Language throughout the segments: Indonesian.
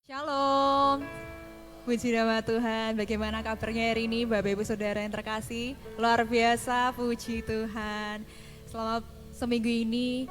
Shalom, puji nama Tuhan. Bagaimana kabarnya hari ini Bapak Ibu Saudara yang terkasih? Luar biasa, puji Tuhan. Selama seminggu ini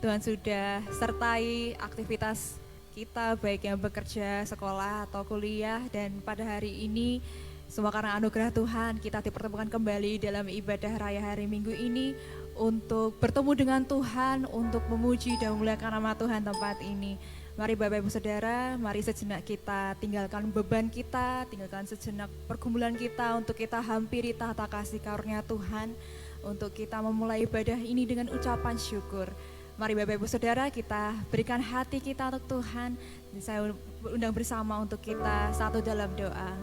Tuhan sudah sertai aktivitas kita, baik yang bekerja, sekolah atau kuliah. Dan pada hari ini semua karena anugerah Tuhan kita dipertemukan kembali dalam ibadah raya hari Minggu ini untuk bertemu dengan Tuhan, untuk memuji dan memuliakan nama Tuhan tempat ini. Mari Bapak Ibu Saudara, mari sejenak kita tinggalkan beban kita, tinggalkan sejenak pergumulan kita untuk kita hampiri tahta kasih karunia Tuhan, untuk kita memulai ibadah ini dengan ucapan syukur. Mari Bapak Ibu Saudara, kita berikan hati kita untuk Tuhan. Saya undang bersama untuk kita satu dalam doa.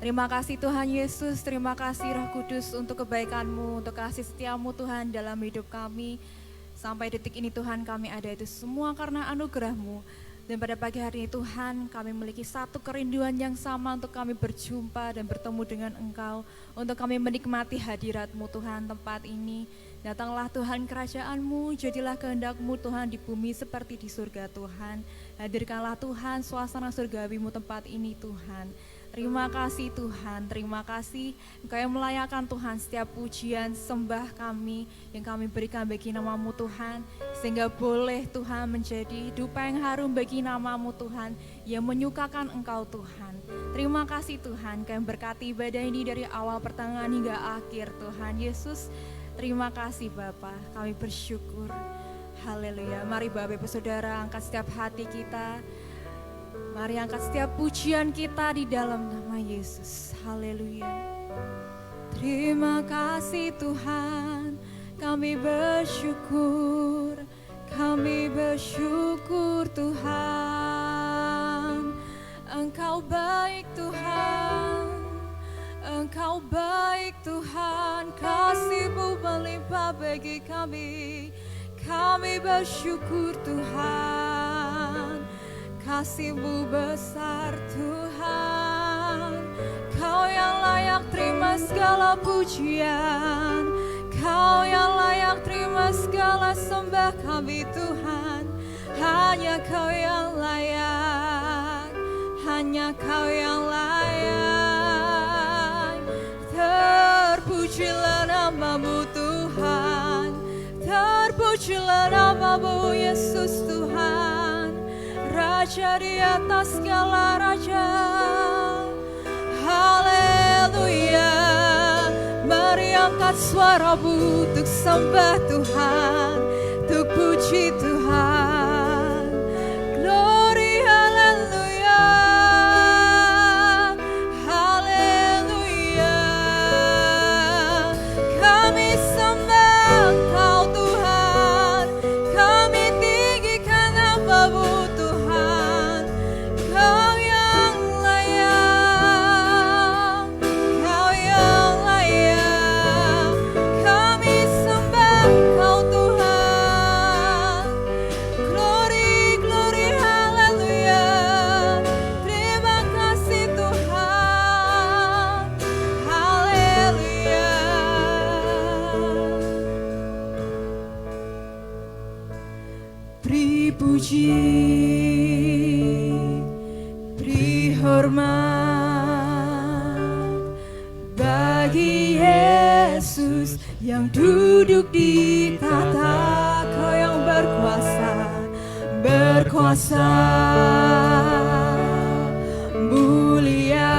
Terima kasih Tuhan Yesus, terima kasih Roh Kudus untuk kebaikan-Mu, untuk kasih setia-Mu Tuhan dalam hidup kami. Sampai detik ini Tuhan kami ada itu semua karena anugerah-Mu. Dan pada pagi hari ini Tuhan kami memiliki satu kerinduan yang sama untuk kami berjumpa dan bertemu dengan Engkau. Untuk kami menikmati hadirat-Mu Tuhan tempat ini. Datanglah Tuhan kerajaan-Mu, jadilah kehendak-Mu Tuhan di bumi seperti di surga Tuhan. Hadirkanlah Tuhan suasana surgawi-Mu tempat ini Tuhan. Terima kasih Tuhan, terima kasih Engkau yang melayakkan Tuhan setiap pujian sembah kami yang kami berikan bagi nama-Mu Tuhan, sehingga boleh Tuhan menjadi dupa yang harum bagi nama-Mu Tuhan yang menyukakan Engkau Tuhan. Terima kasih Tuhan, Engkau yang berkati ibadah ini dari awal pertengahan hingga akhir Tuhan Yesus. Terima kasih Bapa, kami bersyukur. Haleluya. Mari Bapak Ibu Saudara angkat setiap hati kita. Mari angkat setiap pujian kita di dalam nama Yesus. Haleluya. Terima kasih Tuhan, kami bersyukur. Kami bersyukur Tuhan. Engkau baik Tuhan. Engkau baik Tuhan. Kasih-Mu melimpah bagi kami. Kami bersyukur Tuhan. Kasih-Mu besar Tuhan, Kau yang layak terima segala pujian, Kau yang layak terima segala sembah kami Tuhan. Hanya Kau yang layak, hanya Kau yang layak. Terpujilah nama-Mu Tuhan, terpujilah nama-Mu Yesus Tuhan. Raja di atas segala raja. Haleluya. Mari angkat suara-Mu untuk sembah Tuhan, untuk puji Tuhan. Glory haleluya. Haleluya. Kami sembah Engkau Tuhan, kami tinggikan nama-Mu. Puji, beri hormat bagi Yesus yang duduk di tahta. Kau yang berkuasa, berkuasa mulia.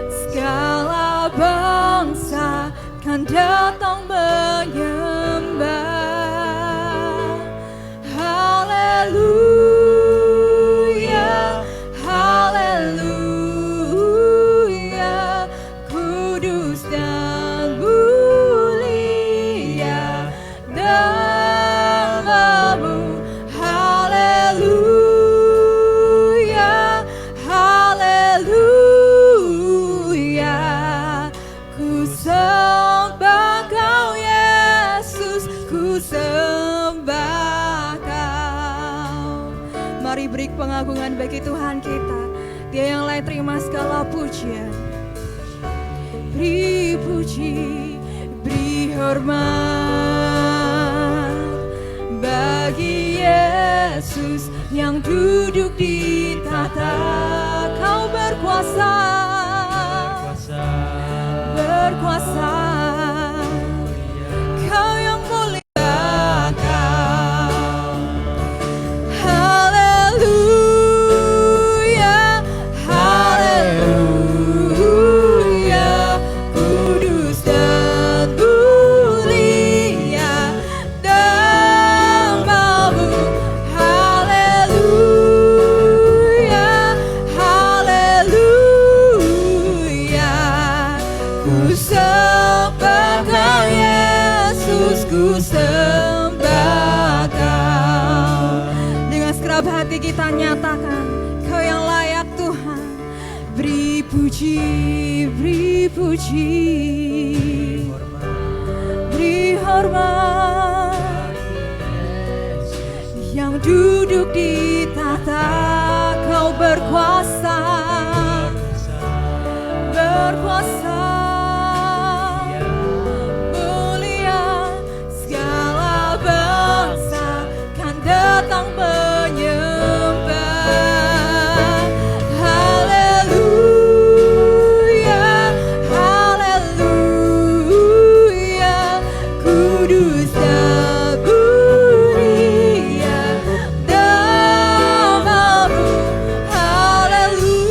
Segala bangsa kan datang menyembah. Haleluya, haleluya, kudus dan mulia nama-Mu. Haleluya, haleluya, ku sembah Kau Yesus, ku sembah. Mari beri pengagungan bagi Tuhan kita. Dia yang layak terima segala pujian. Beri puji, beri hormat bagi Yesus yang katakan, Kau yang layak Tuhan. Beri puji, beri puji, beri hormat. Yang duduk di tahta, Kau berkuasa, berkuasa. Mulia, segala bangsa kan datang menyembah. Haleluya, haleluya. Kudus dan mulia namamu. Haleluya,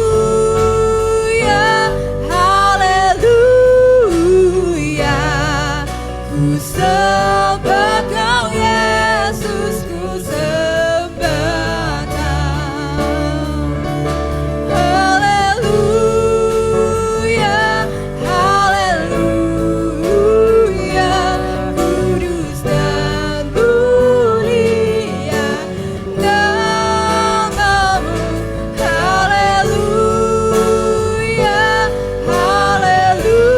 haleluya. Ku sembah Kau Yesus, ku sembah Kau. Haleluya, haleluya. Kudus dan mulia namamu. Haleluya, haleluya.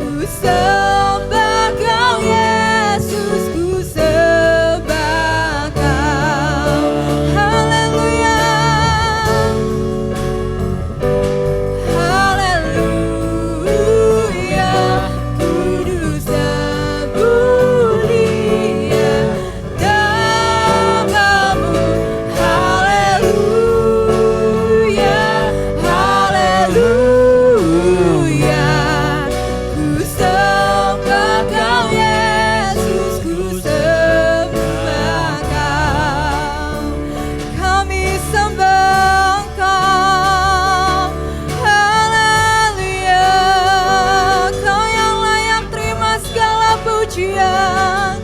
Ku sembah Kau Yesus, ku sembah Kau. Haleluya, haleluya. Kudus dan mulia namamu. Haleluya, haleluya. Ku sembah Kau Yesus, ku sembah Kau. Kami sembah Kau. Haleluya. Kau yang layak terima segala pujian.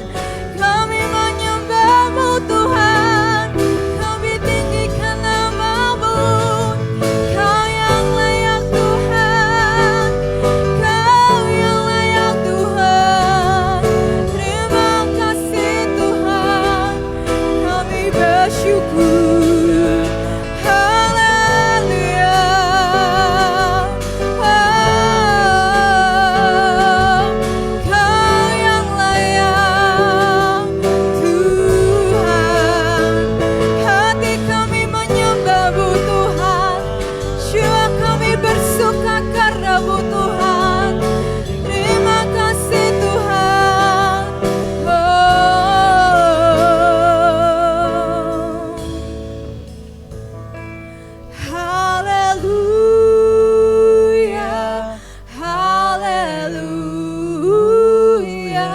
Kami menyembah-Mu Tuhan. Kami tinggikan nama-Mu. Kau yang layak Tuhan. Kau yang layak Tuhan. Terima kasih Tuhan. Kami bersyukur. Haleluya. Kau yang layak Tuhan. Hati kami menyembah-Mu Tuhan. Jiwa kami bersuka karena-Mu Tuhan. Terima kasih Tuhan. Haleluya, haleluya.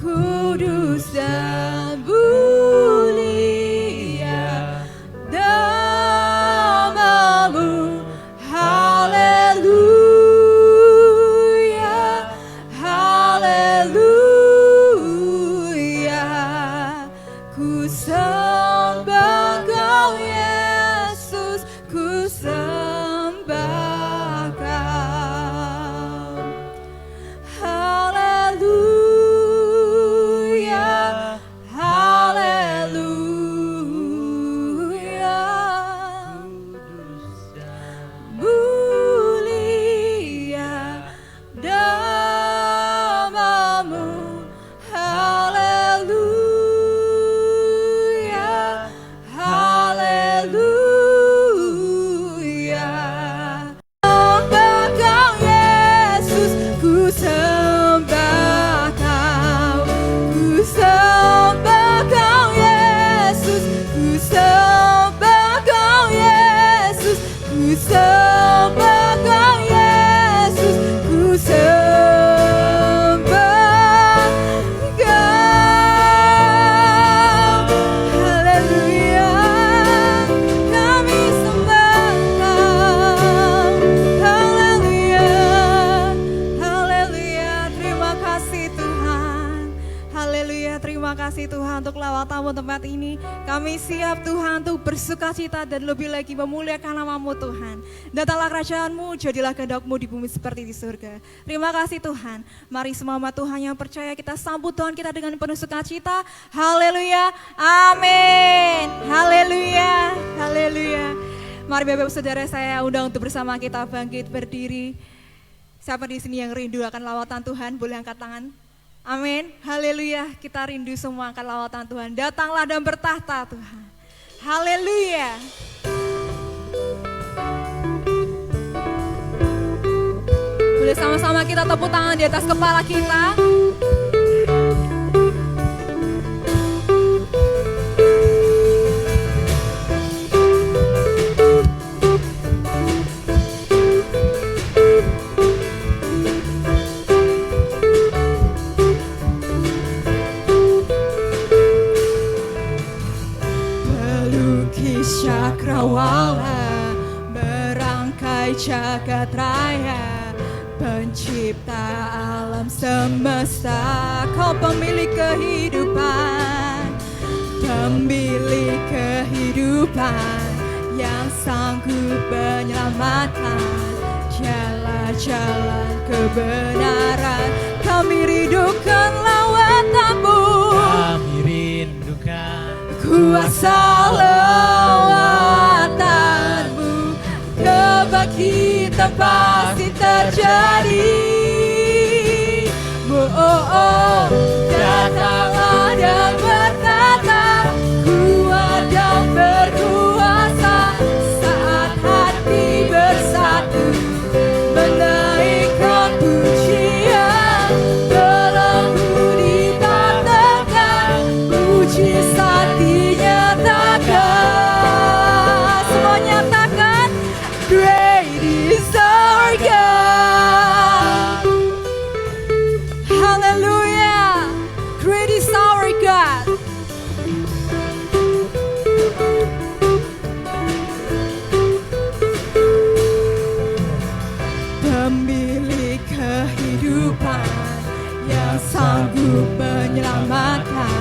Kudus dan mulia namamu. Haleluya, haleluya. Ku sembah Kau Yesus, ku sembah Kau. Haleluya, terima kasih Tuhan untuk lawatan-Mu tempat ini. Kami siap Tuhan untuk bersukacita dan lebih lagi memuliakan nama-Mu Tuhan. Datanglah kerajaan-Mu, jadilah kehendak-Mu di bumi seperti di surga. Terima kasih Tuhan. Mari semua umat Tuhan yang percaya kita sambut Tuhan kita dengan penuh sukacita. Haleluya, amin. Haleluya, haleluya. Mari Bapak Saudara saya undang untuk bersama kita bangkit berdiri. Siapa di sini yang rindu akan lawatan Tuhan, boleh angkat tangan. Amin, haleluya, kita rindu semua akan lawatan Tuhan. Datanglah dan bertahta Tuhan. Haleluya. Boleh sama-sama kita tepuk tangan di atas kepala kita. Cakrawala merangkai jagat raya, pencipta alam semesta, Kau pemilik kehidupan, pemilik kehidupan yang sanggup menyelamatkan, jalan-jalan kebenaran. Kami rindukan lawatan-Mu, kami rindukan kuasa lawatan-Mu, kebangkitan pasti terjadi. Datanglah dan berkata, kuat dan berkuasa, saat hati bersatu, menaikkan pujian, belenggu dipatahkan, mujizat dinyatakan. Semua nyatakan, great is our God. Hallelujah, great is our God. Pemilik kehidupan yang sanggup menyelamatkan,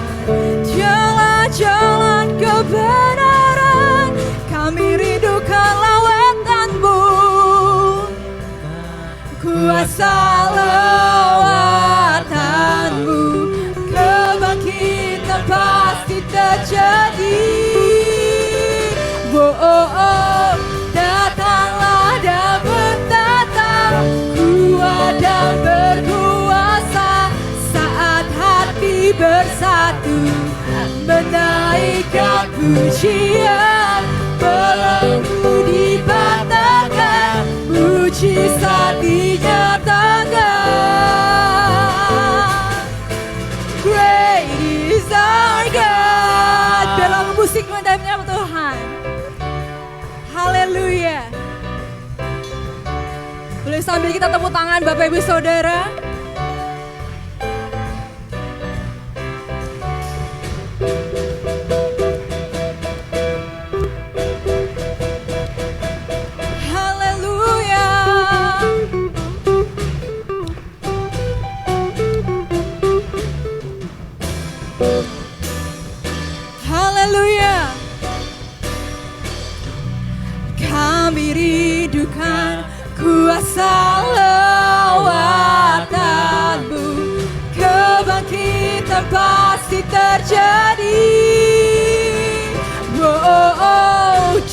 jalan-jalan kebenaran. Kami rindukan lawatan-Mu, kuasa lawatan-Mu, kebangkitan pasti terjadi. Datanglah dan bertata, kuat dan berkuasa, saat hati bersatu, menaikkan pujian, belenggu dipatahkan, mujizat dinyatakan. Great is our God. Dalam musik mendapatnya Tuhan. Haleluya. Boleh sambil kita tepuk tangan Bapak Ibu Saudara. Haleluya. Kami rindukan kuasa lawatan-Mu, kebangkitan pasti terjadi.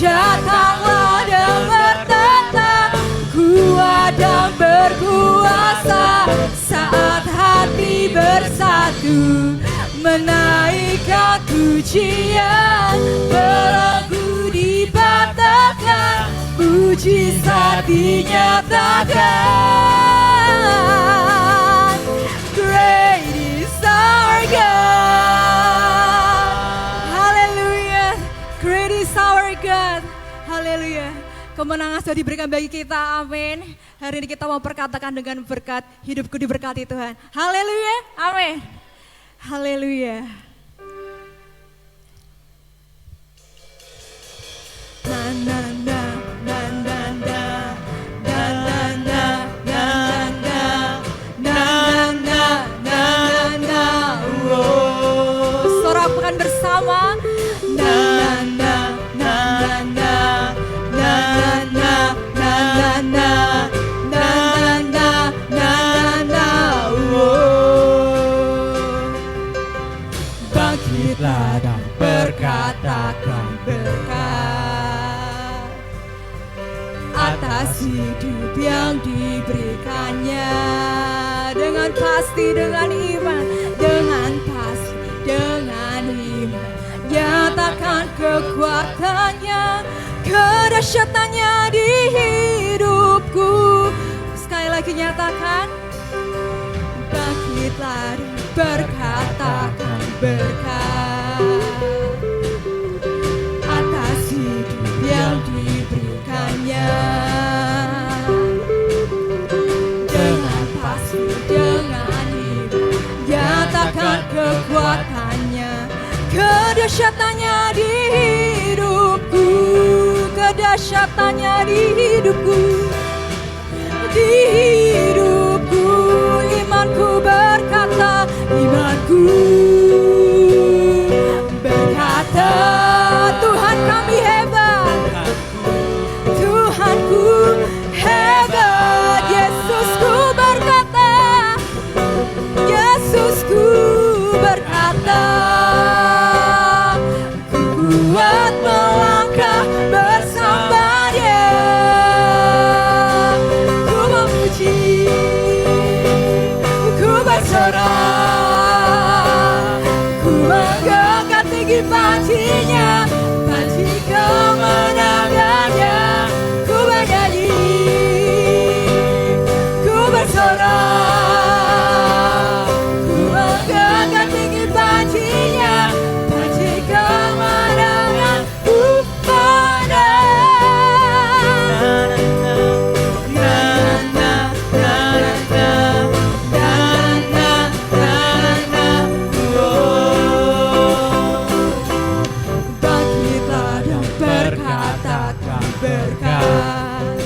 Datanglah dan bertata, kuat dan berkuasa, saat hati bersatu, menaikkan pujian, belenggu dipatahkan, mujizat dinyatakan. Great is our God. Haleluya. Great is our God. Haleluya. Kemenangan sudah diberikan bagi kita, amin. Hari ini kita mau perkatakan dengan berkat, hidupku diberkati Tuhan. Haleluya, amin. Haleluya. Na na na na na na na na na na na na na na na. bangkitlah dan berkatakan berkat atas hidup yang diberikannya, dengan pasti, dengan iman, dengan pasti, dengan iman, nyatakan kekuatannya, kedahsyatannya di hidupku. Sekali lagi nyatakan, bangkitlah dan berkatakan berkat atas hidup yang diberikannya, dengan pasti, dengan iman, nyatakan kekuatannya, kedahsyatannya di hidupku, kedahsyatannya di hidupku, di hidupku. Imanku berkata, imanku berkata, Tuhan kami hebat, Tuhanku hebat. Yesusku berkata, Yesusku berkata, ku kuat melangkah bersama Dia. Ku memuji, ku bersorak, ku menggenggamkan tinggi pancinya, panci kemenangannya. Ku bernyanyi, ku bersorak, ku menggenggamkan tinggi pancinya, panci kemenangan. Ku bangkitlah dan berkatakan berkat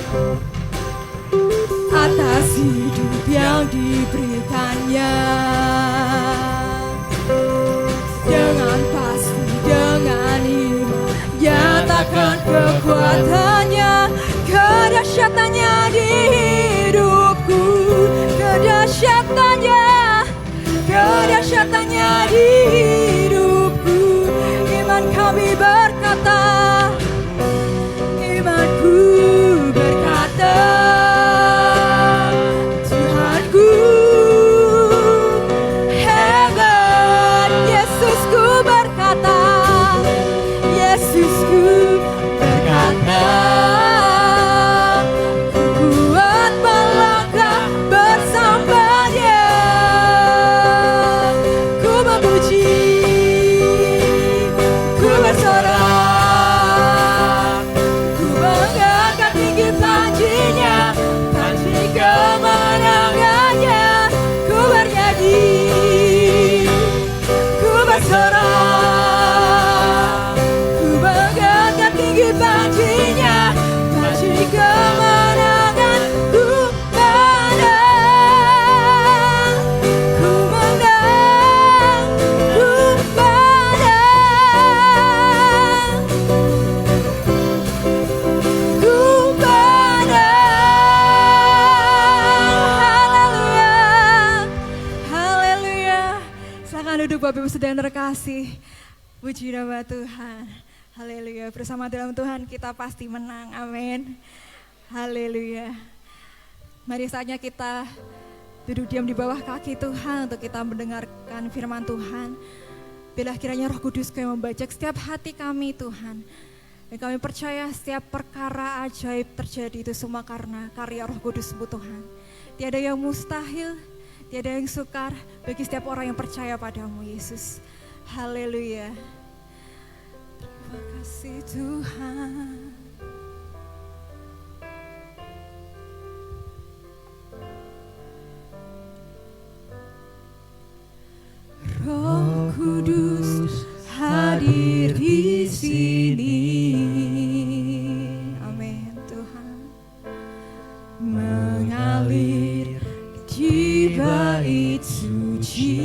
atas hidup yang diberikannya, dengan pasti, dengan iman, nyatakan kekuatannya, kedahsyatannya di hidupku, kedahsyatannya, kedahsyatannya di hidupku. Iman kami berkata, imanku berkata, Tuhanku hebat. Yesusku berkata, Yesusku berkata, ku kuat melangkah bersama Dia. Ku memuji, ku bersorak, ku mengangkat tinggi pancinya, panci kemenangannya. Ku bernyanyi, ku bersorak, ku mengangkat tinggi pancinya, panci kemenangan. Ku menang, ku menang, ku menang, ku menang. Haleluya, haleluya. Silakan duduk Bapak Ibu Saudara yang terkasih. Puji nama Tuhan. Haleluya, bersama dalam Tuhan kita pasti menang. Amin. Haleluya. Mari saatnya kita duduk diam di bawah kaki Tuhan untuk kita mendengarkan firman Tuhan. Bila kiranya Roh Kudus yang membajak setiap hati kami Tuhan. Dan kami percaya setiap perkara ajaib terjadi itu semua karena karya Roh Kudus-Mu Tuhan. Tiada yang mustahil, tiada yang sukar bagi setiap orang yang percaya padamu Yesus. Haleluya. Terima kasih Tuhan. Roh Kudus hadir di sini. Amin Tuhan. Mengalir di bait suci.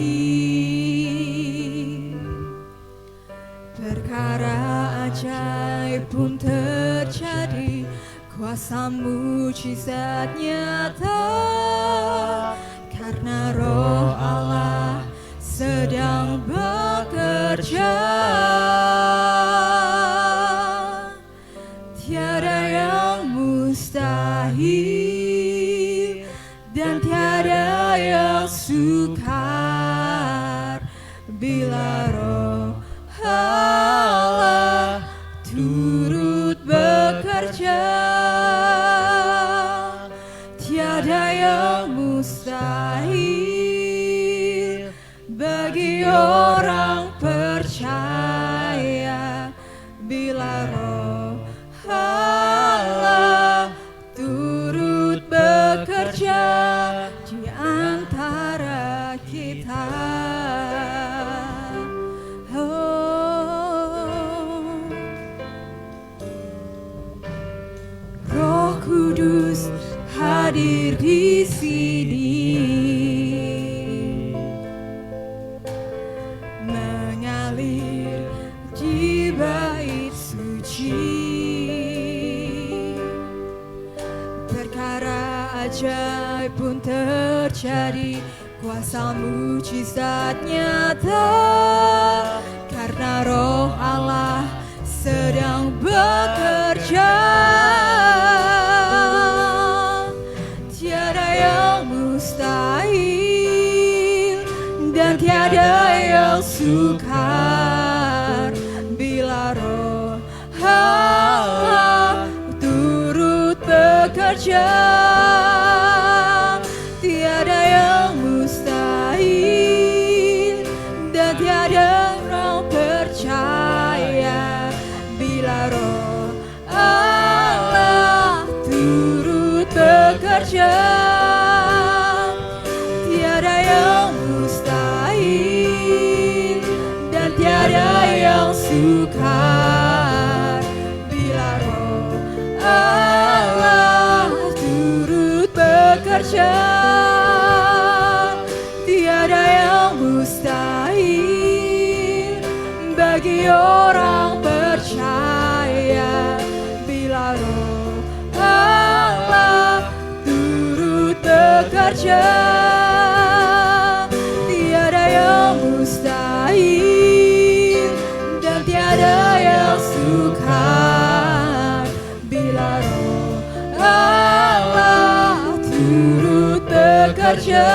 Perkara ajaib pun terjadi, kuasa mujizat nyata, karena Roh Allah sedang bekerja. Tiada yang mustahil dan tiada yang sukar bila Roh Allah turut bekerja. Tiada yang mustahil bagi orang percaya bila Roh Allah turut bekerja di antara kita. Roh Kudus hadir di sini, mengalir di bait suci. Perkara ajaib pun terjadi, kuasa mujizat nyata, karena Roh Allah sedang bekerja. Tiada yang mustahil dan tiada yang sukar bila Roh Allah turut bekerja. Tiada yang mustahil dan tiada orang percaya bila Roh Allah turut bekerja. Tiada yang mustahil dan tiada yang sukar bila Roh Allah turut bekerja. Tiada yang mustahil bagi orang percaya bila Roh Allah turut bekerja. Tiada yang mustahil dan tiada yang sukar bila Roh Allah turut bekerja.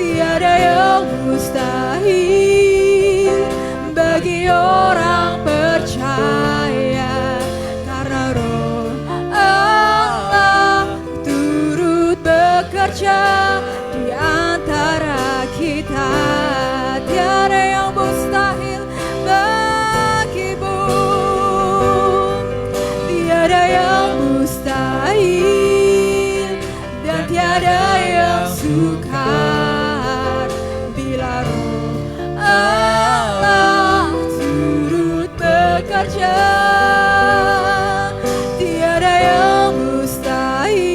Tiada yang mustahil bagi orang percaya karena Roh Allah turut bekerja di antara kita. Tiada yang mustahil bagimu, tiada yang mustahil dan tiada yang sukar bila Roh Allah turut bekerja. Tiada yang mustahil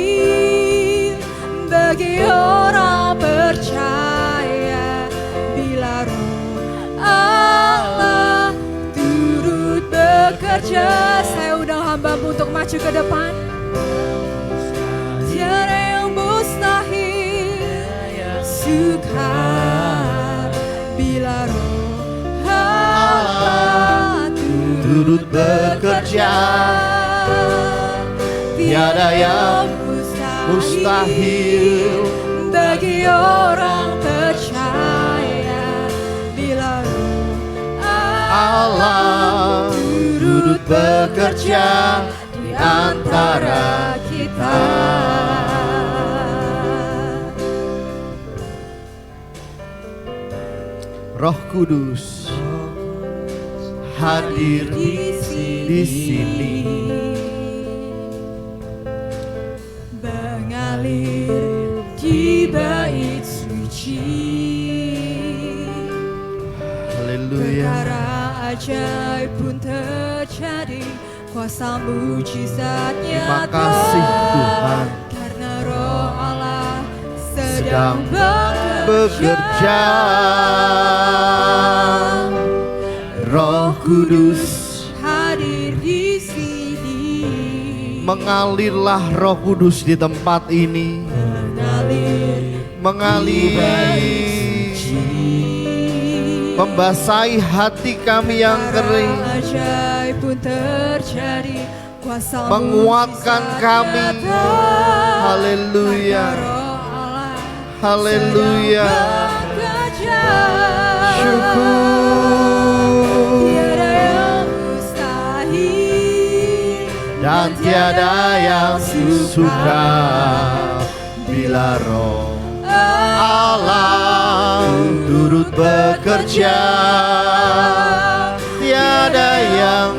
bagi orang percaya bila Roh Allah turut bekerja. Saya undang hamba-Mu untuk maju ke depan. Tiada yang mustahil sukar bila Roh Allah turut bekerja. Tiada yang mustahil bagi orang percaya bila Roh Allah turut bekerja di antara kita. Roh Kudus hadir di sini, mengalir di bait suci. Haleluya. Perkara ajaib pun terjadi, kuasa mujizat Terima nyata. kasih Tuhan, Karena Roh Allah sedang sedang bekerja. Roh Kudus hadir di sini, mengalirlah Roh Kudus di tempat ini, mengalir mengalir membasahi hati kami yang kering, ajaib pun terjadi, kuasa menguatkan kami. Haleluya, haleluya. Syukur, tiada yang mustahil dan tiada yang sukar bila Roh Allah turut bekerja. Tiada yang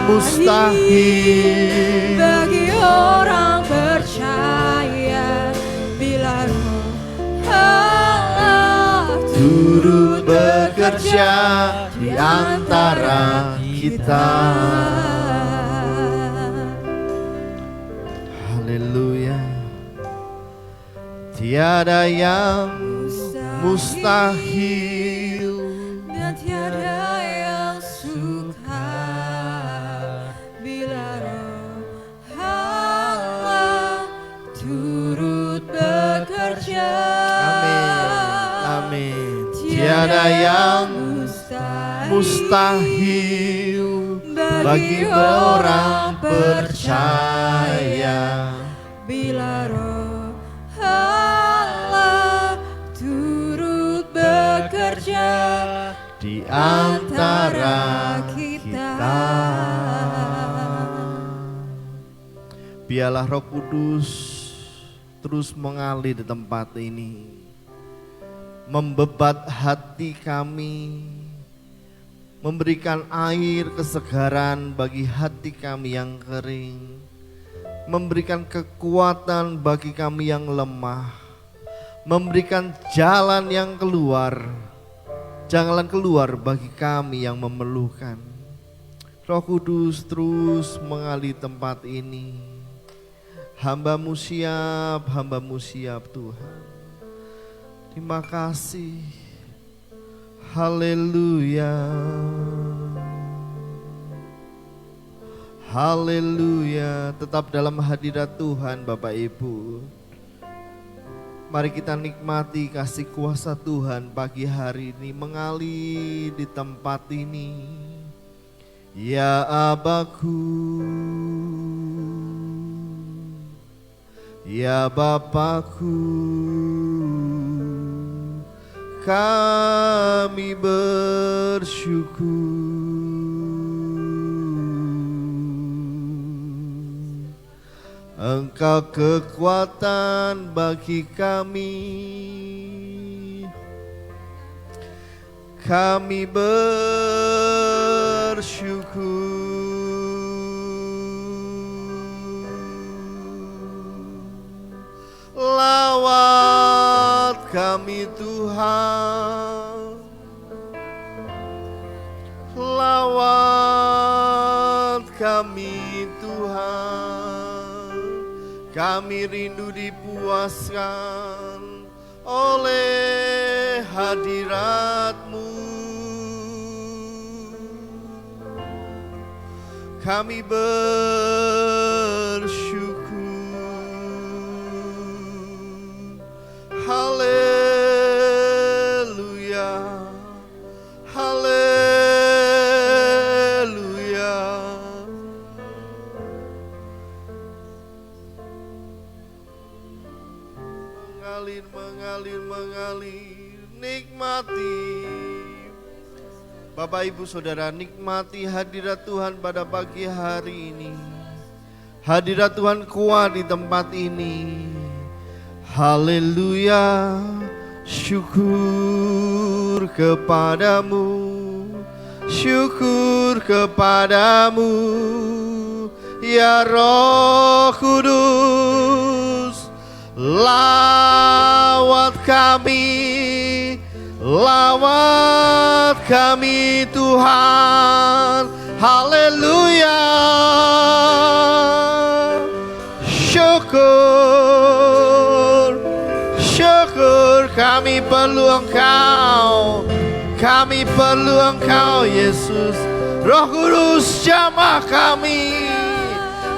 mustahil bagi orang percaya bila Roh Allah turut bekerja di antara kita. Haleluya. Tiada yang mustahil dan tiada yang sukar bila Roh Allah turut bekerja. Amin. Tiada yang mustahil bagi orang percaya bila Roh Allah turut bekerja di antara kita. Biarlah Roh Kudus terus mengalir di tempat ini, membebat hati kami, memberikan air kesegaran bagi hati kami yang kering, memberikan kekuatan bagi kami yang lemah, memberikan jalan yang keluar, jalan keluar bagi kami yang memerlukan. Roh Kudus terus mengalir tempat ini. Hamba-Mu siap Tuhan. Terima kasih. Haleluya. Haleluya. Tetap dalam hadirat Tuhan Bapak Ibu. Mari kita nikmati kasih kuasa Tuhan pagi hari ini mengalir di tempat ini. Ya Abaku, ya Bapakku, kami bersyukur. Engkau kekuatan bagi kami. Kami bersyukur. Lawat kami Tuhan, lawat kami Tuhan. Kami rindu dipuaskan oleh hadirat-Mu. Kami bersyukur. Haleluya, haleluya. Mengalir, mengalir, mengalir. Nikmati. Bapak Ibu Saudara, nikmati hadirat Tuhan pada pagi hari ini. Hadirat Tuhan kuat di tempat ini. Haleluya, syukur kepadamu, syukur kepadamu, ya Roh Kudus. Lawat kami Tuhan. Haleluya, syukur, syukur. Kami perlu Engkau, kami perlu Engkau Yesus. Roh Kudus jamah kami,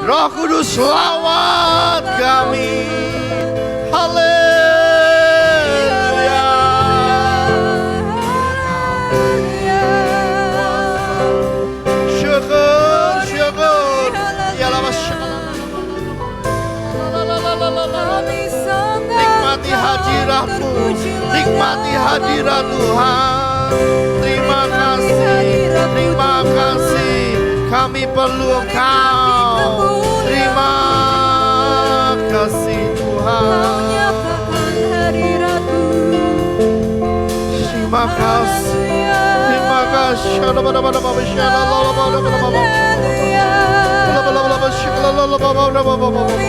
Roh Kudus lawat kami. Haleluya. Terima kasih, terima kasih. Kami perlu Engkau. Terima kasih Tuhan. Terima kasih, terima kasih. Kami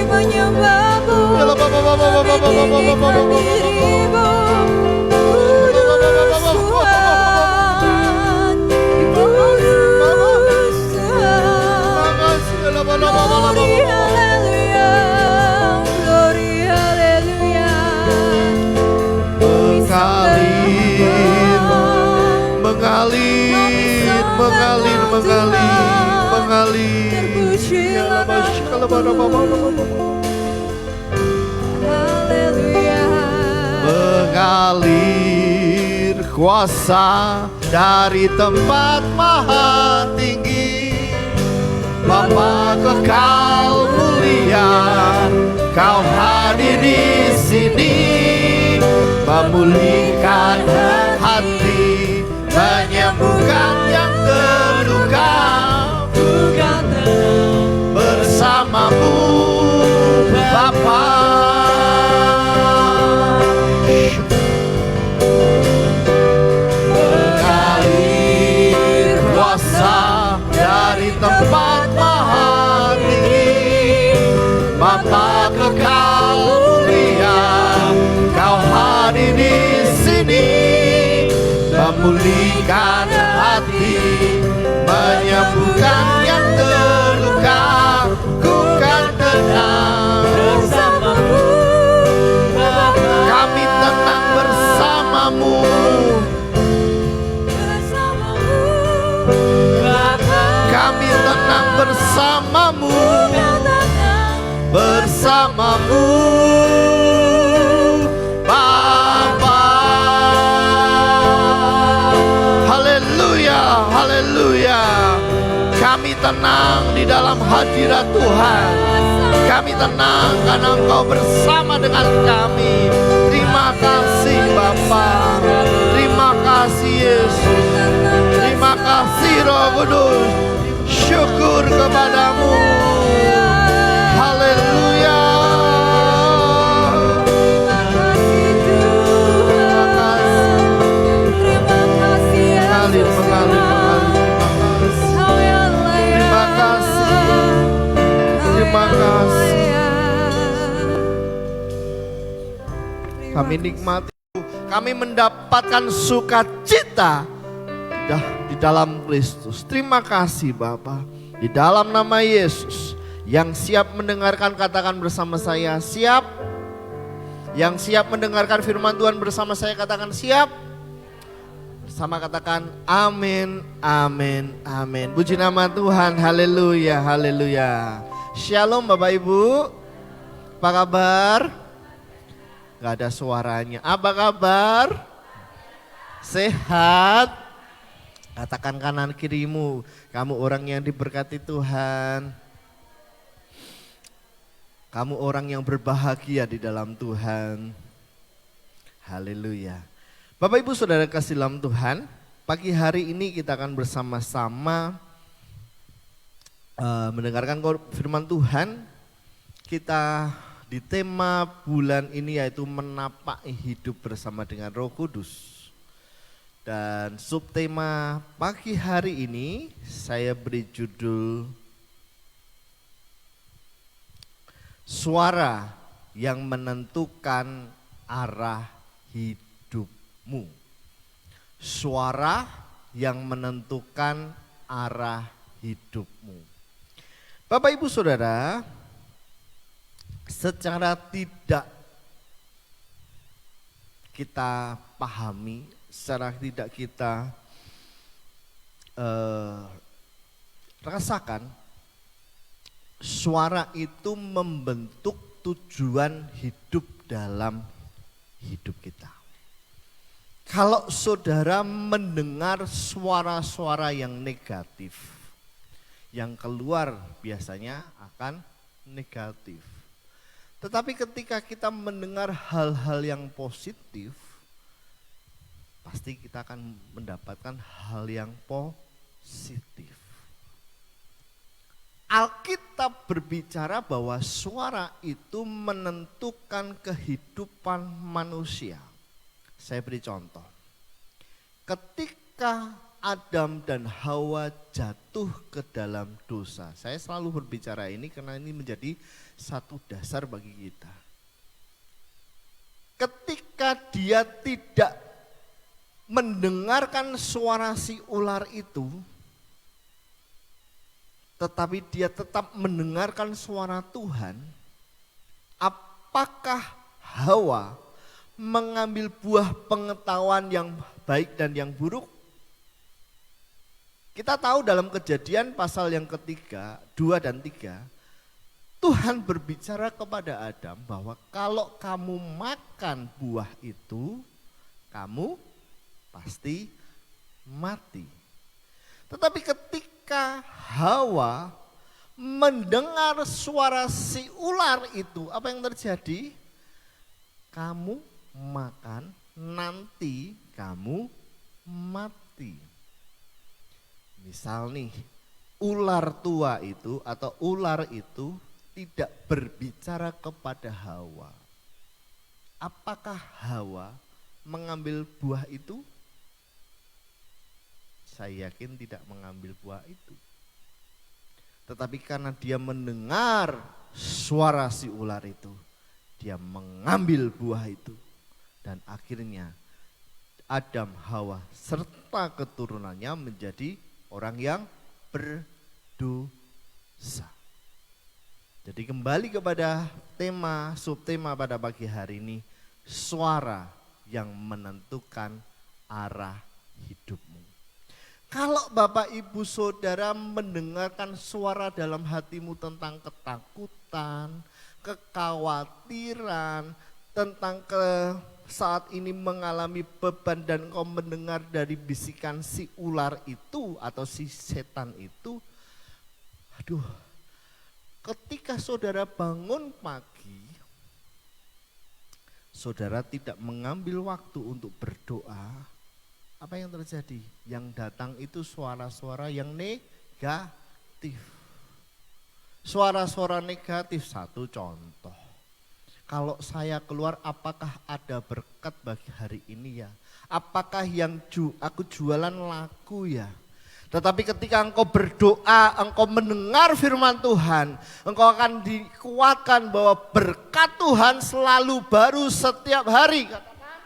menyembahmu, meninggikan dirimu, Kudus Tuhan, Kudus Tuhan. Glory haleluya, glory haleluya. Mengalir, Terpujilah haleluya. Mengalir kuasa dari tempat maha tinggi, Bapa kekal mulia, Kau hadir di sini, memulihkan hati, menyembuhkan yang terluka, bukan bersamamu Bapa. Mengalir kuasa dari tempat maha tinggi, Bapa kekal mulia, Kau hadir di sini, memulihkan hati, menyembuhkan yang terluka, ku kan tenang bersamamu. Kami tenang bersamamu. Kami tenang bersamamu. Bersamamu Bapa. Haleluya, haleluya. Kami tenang di dalam hadirat Tuhan. Kami tenang karena Engkau bersama dengan kami. Terima kasih Bapa. Terima kasih Yesus. Terima kasih Roh Kudus. Syukur kepadamu. Haleluya. Terima kasih. Kami nikmati, kami mendapatkan sukacita di dalam Kristus. Terima kasih Bapa. Di dalam nama Yesus, yang siap mendengarkan katakan bersama saya, siap. Yang siap mendengarkan firman Tuhan bersama saya katakan siap. Bersama katakan amin, amin, amin. Puji nama Tuhan, haleluya, haleluya. Shalom Bapak Ibu, apa kabar? Gak ada suaranya, apa kabar? Sehat? Katakan kanan kirimu, kamu orang yang diberkati Tuhan. Kamu orang yang berbahagia di dalam Tuhan. Haleluya. Bapak Ibu Saudara kasih dalam Tuhan, pagi hari ini kita akan bersama-sama mendengarkan firman Tuhan. Kita di tema bulan ini yaitu menapaki hidup bersama dengan Roh Kudus. Dan subtema pagi hari ini saya beri judul Suara yang menentukan arah hidupmu. Suara yang menentukan arah hidupmu. Bapak Ibu Saudara, secara tidak kita pahami, secara tidak kita rasakan, suara itu membentuk tujuan hidup dalam hidup kita. Kalau saudara mendengar suara-suara yang negatif, yang keluar biasanya akan negatif. Tetapi ketika kita mendengar hal-hal yang positif, pasti kita akan mendapatkan hal yang positif. Alkitab berbicara bahwa suara itu menentukan kehidupan manusia. Saya beri contoh. Ketika Adam dan Hawa jatuh ke dalam dosa. Saya selalu berbicara ini karena ini menjadi satu dasar bagi kita. Ketika dia tidak mendengarkan suara si ular itu, tetapi dia tetap mendengarkan suara Tuhan, apakah Hawa mengambil buah pengetahuan yang baik dan yang buruk? Kita tahu dalam Kejadian pasal yang ketiga, 2 dan 3, Tuhan berbicara kepada Adam bahwa kalau kamu makan buah itu, kamu pasti mati. Tetapi ketika Hawa mendengar suara si ular itu, apa yang terjadi? Kamu makan, nanti kamu mati. Misal nih, ular tua itu atau ular itu tidak berbicara kepada Hawa. Apakah Hawa mengambil buah itu? Saya yakin tidak mengambil buah itu. Tetapi karena dia mendengar suara si ular itu, dia mengambil buah itu. Dan akhirnya Adam, Hawa serta keturunannya menjadi orang yang berdosa. Jadi kembali kepada tema, subtema pada pagi hari ini, suara yang menentukan arah hidupmu. Kalau Bapak Ibu Saudara mendengarkan suara dalam hatimu tentang ketakutan, kekhawatiran, tentang saat ini mengalami beban dan kau mendengar dari bisikan si ular itu atau si setan itu, aduh, ketika saudara bangun pagi, saudara tidak mengambil waktu untuk berdoa, apa yang terjadi? Yang datang itu suara-suara yang negatif. Suara-suara negatif, satu contoh. Kalau saya keluar, apakah ada berkat bagi hari ini ya? Apakah yang aku jualan laku ya? Tetapi ketika engkau berdoa, engkau mendengar firman Tuhan, engkau akan dikuatkan bahwa berkat Tuhan selalu baru setiap hari. Katakan,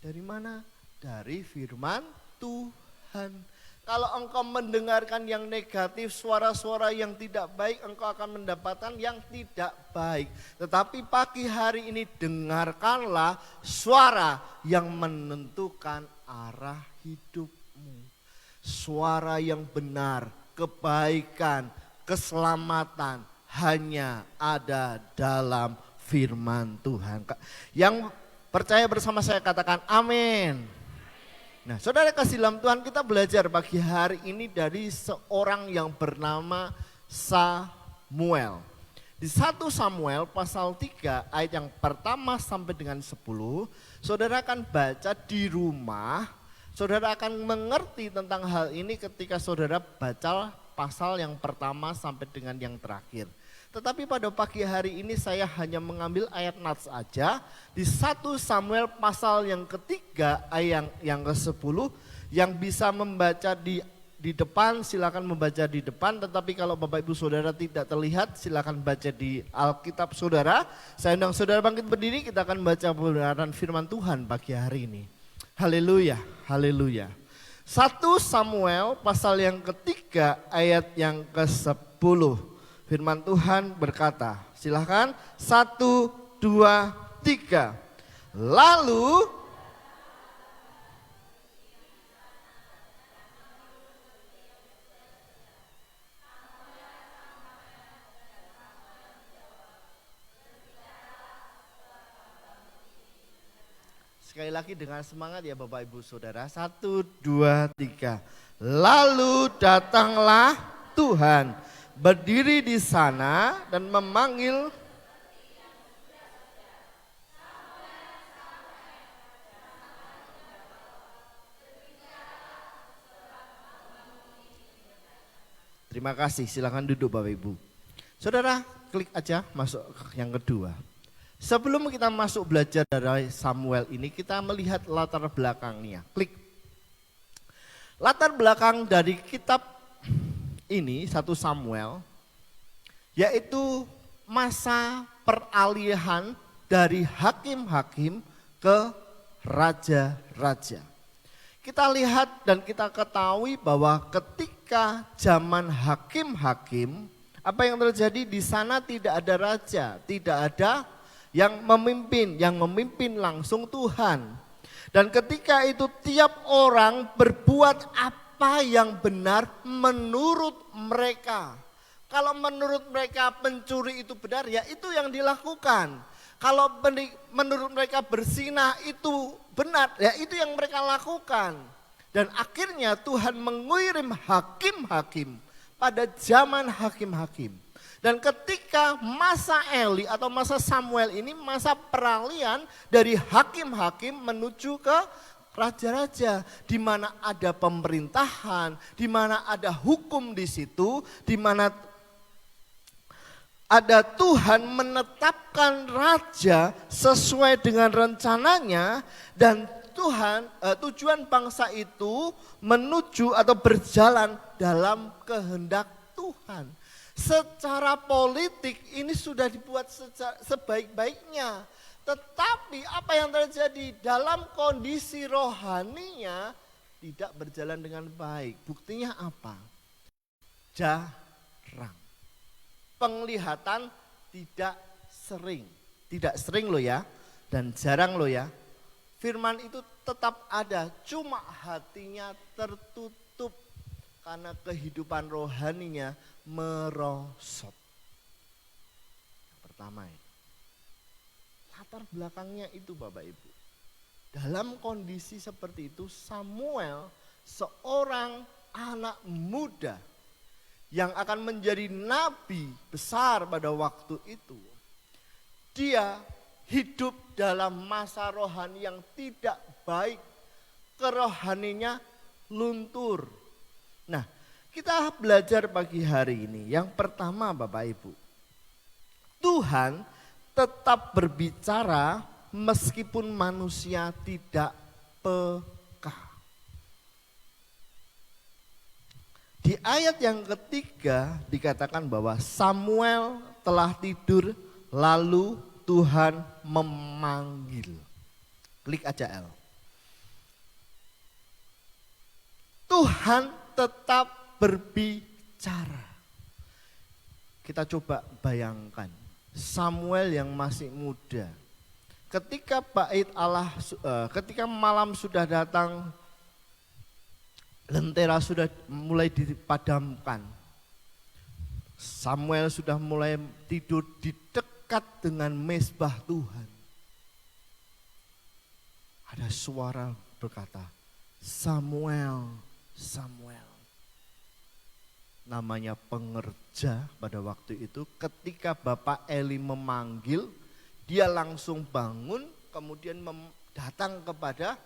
dari mana? Dari firman Tuhan. Kalau engkau mendengarkan yang negatif, suara-suara yang tidak baik, engkau akan mendapatkan yang tidak baik. Tetapi pagi hari ini dengarkanlah suara yang menentukan arah hidupmu. Suara yang benar, kebaikan, keselamatan hanya ada dalam firman Tuhan. Yang percaya bersama saya katakan amin. Nah, saudara kasih dalam Tuhan, kita belajar pagi hari ini dari seorang yang bernama Samuel. Di 1 Samuel pasal 3 ayat yang pertama sampai dengan 10, saudara akan baca di rumah, saudara akan mengerti tentang hal ini ketika saudara baca pasal yang pertama sampai dengan yang terakhir. Tetapi pada pagi hari ini saya hanya mengambil ayat nats aja di 1 Samuel pasal yang ketiga ayat yang ke-10, yang bisa membaca di depan silakan membaca di depan, tetapi kalau Bapak Ibu Saudara tidak terlihat silakan baca di Alkitab saudara. Saya undang saudara bangkit berdiri, kita akan baca kebenaran firman Tuhan pagi hari ini. Haleluya, haleluya. 1 Samuel pasal yang ketiga ayat yang ke-10. Firman Tuhan berkata, silahkan 1, 2, 3. Lalu sekali lagi dengan semangat ya Bapak Ibu Saudara. 1, 2, 3. Lalu datanglah Tuhan berdiri di sana dan memanggil Terima kasih, silakan duduk Bapak Ibu. Saudara, klik aja masuk ke yang kedua. Sebelum kita masuk belajar dari Samuel ini, kita melihat latar belakangnya. Klik. Latar belakang dari kitab ini, 1 Samuel, yaitu masa peralihan dari hakim-hakim ke raja-raja. Kita lihat dan kita ketahui bahwa ketika zaman hakim-hakim, apa yang terjadi di sana tidak ada raja, tidak ada yang memimpin langsung Tuhan. Dan ketika itu tiap orang berbuat apa yang benar menurut mereka. Kalau menurut mereka pencuri itu benar, ya itu yang dilakukan. Kalau menurut mereka berzinah itu benar, ya itu yang mereka lakukan. Dan akhirnya Tuhan mengirim hakim-hakim pada zaman hakim-hakim. Dan ketika masa Eli atau masa Samuel ini masa peralihan dari hakim-hakim menuju ke raja-raja, di mana ada pemerintahan, di mana ada hukum di situ, di mana ada Tuhan menetapkan raja sesuai dengan rencananya, dan tujuan bangsa itu menuju atau berjalan dalam kehendak Tuhan. Secara politik ini sudah dibuat sebaik-baiknya, tetapi apa yang terjadi dalam kondisi rohaninya tidak berjalan dengan baik. Buktinya apa? Jarang. Penglihatan tidak sering loh ya, dan jarang loh ya. Firman itu tetap ada, cuma hatinya tertutup karena kehidupan rohaninya merosot. Yang pertama ya, latar belakangnya itu Bapak Ibu. Dalam kondisi seperti itu Samuel, seorang anak muda yang akan menjadi nabi besar pada waktu itu, dia hidup dalam masa rohani yang tidak baik, kerohaninya luntur. Nah, kita belajar pagi hari ini. Yang pertama Bapak Ibu, Tuhan tetap berbicara meskipun manusia tidak peka. Di ayat yang ketiga dikatakan bahwa Samuel telah tidur lalu Tuhan memanggil. Klik aja L. Tuhan tetap berbicara. Kita coba bayangkan Samuel yang masih muda. Ketika ketika malam sudah datang, lentera sudah mulai dipadamkan. Samuel sudah mulai tidur di dekat dengan mezbah Tuhan. Ada suara berkata, Samuel, Samuel. Namanya pengerja pada waktu itu, ketika Bapak Eli memanggil, dia langsung bangun, kemudian datang kepada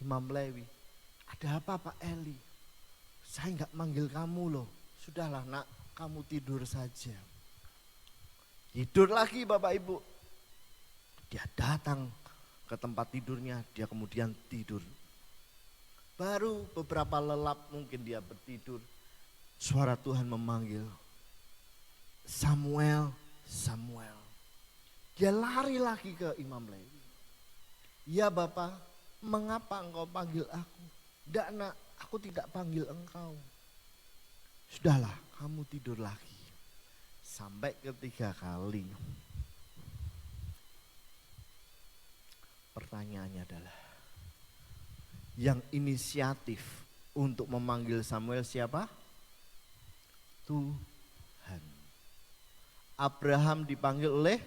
Imam Lewi. Ada apa Pak Eli? Saya enggak manggil kamu loh. Sudahlah nak, kamu tidur saja. Tidur lagi Bapak Ibu. Dia datang ke tempat tidurnya, dia kemudian tidur. Baru beberapa lelap mungkin dia bertidur. Suara Tuhan memanggil, Samuel, Samuel. Dia lari lagi ke Imam Lewi. Ya Bapak, mengapa engkau panggil aku? Tidak nak, aku tidak panggil engkau. Sudahlah, kamu tidur lagi. Sampai ketiga kali. Pertanyaannya adalah, yang inisiatif untuk memanggil Samuel siapa? Tuhan. Abraham dipanggil oleh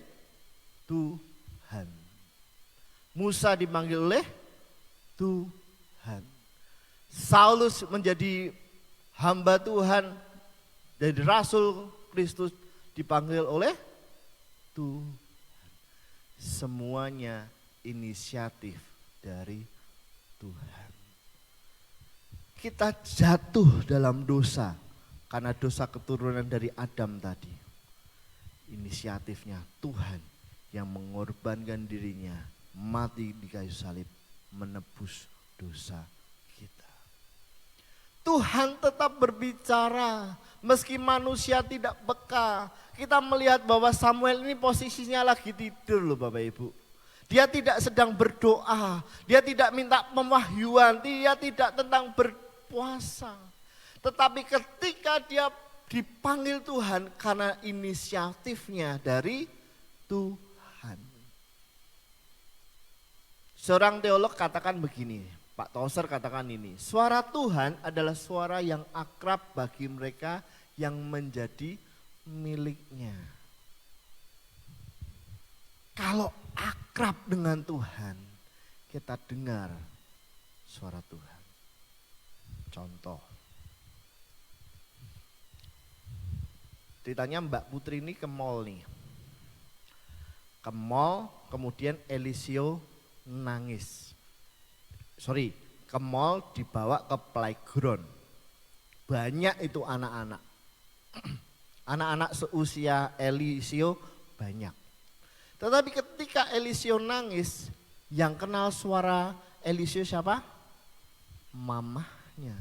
Tuhan. Musa dipanggil oleh Tuhan. Saulus menjadi hamba Tuhan, jadi rasul Kristus dipanggil oleh Tuhan. Semuanya inisiatif dari Tuhan. Kita jatuh dalam dosa Karena dosa keturunan dari Adam tadi, inisiatifnya Tuhan yang mengorbankan dirinya, mati di kayu salib, menebus dosa kita. Tuhan tetap berbicara, meski manusia tidak peka. Kita melihat bahwa Samuel ini posisinya lagi tidur loh Bapak Ibu. Dia tidak sedang berdoa, dia tidak minta pemahyuan, dia tidak tentang berpuasa. Tetapi ketika dia dipanggil Tuhan karena inisiatifnya dari Tuhan. Seorang teolog katakan begini, Pak Toser katakan ini, suara Tuhan adalah suara yang akrab bagi mereka yang menjadi miliknya. Kalau akrab dengan Tuhan, kita dengar suara Tuhan. Contoh. Ceritanya Mbak Putri ini ke mall nih. Ke mall, kemudian Eliseo nangis. Ke mall dibawa ke playground. Banyak itu anak-anak. Anak-anak seusia Eliseo banyak. Tetapi ketika Eliseo nangis, yang kenal suara Eliseo siapa? Mamahnya.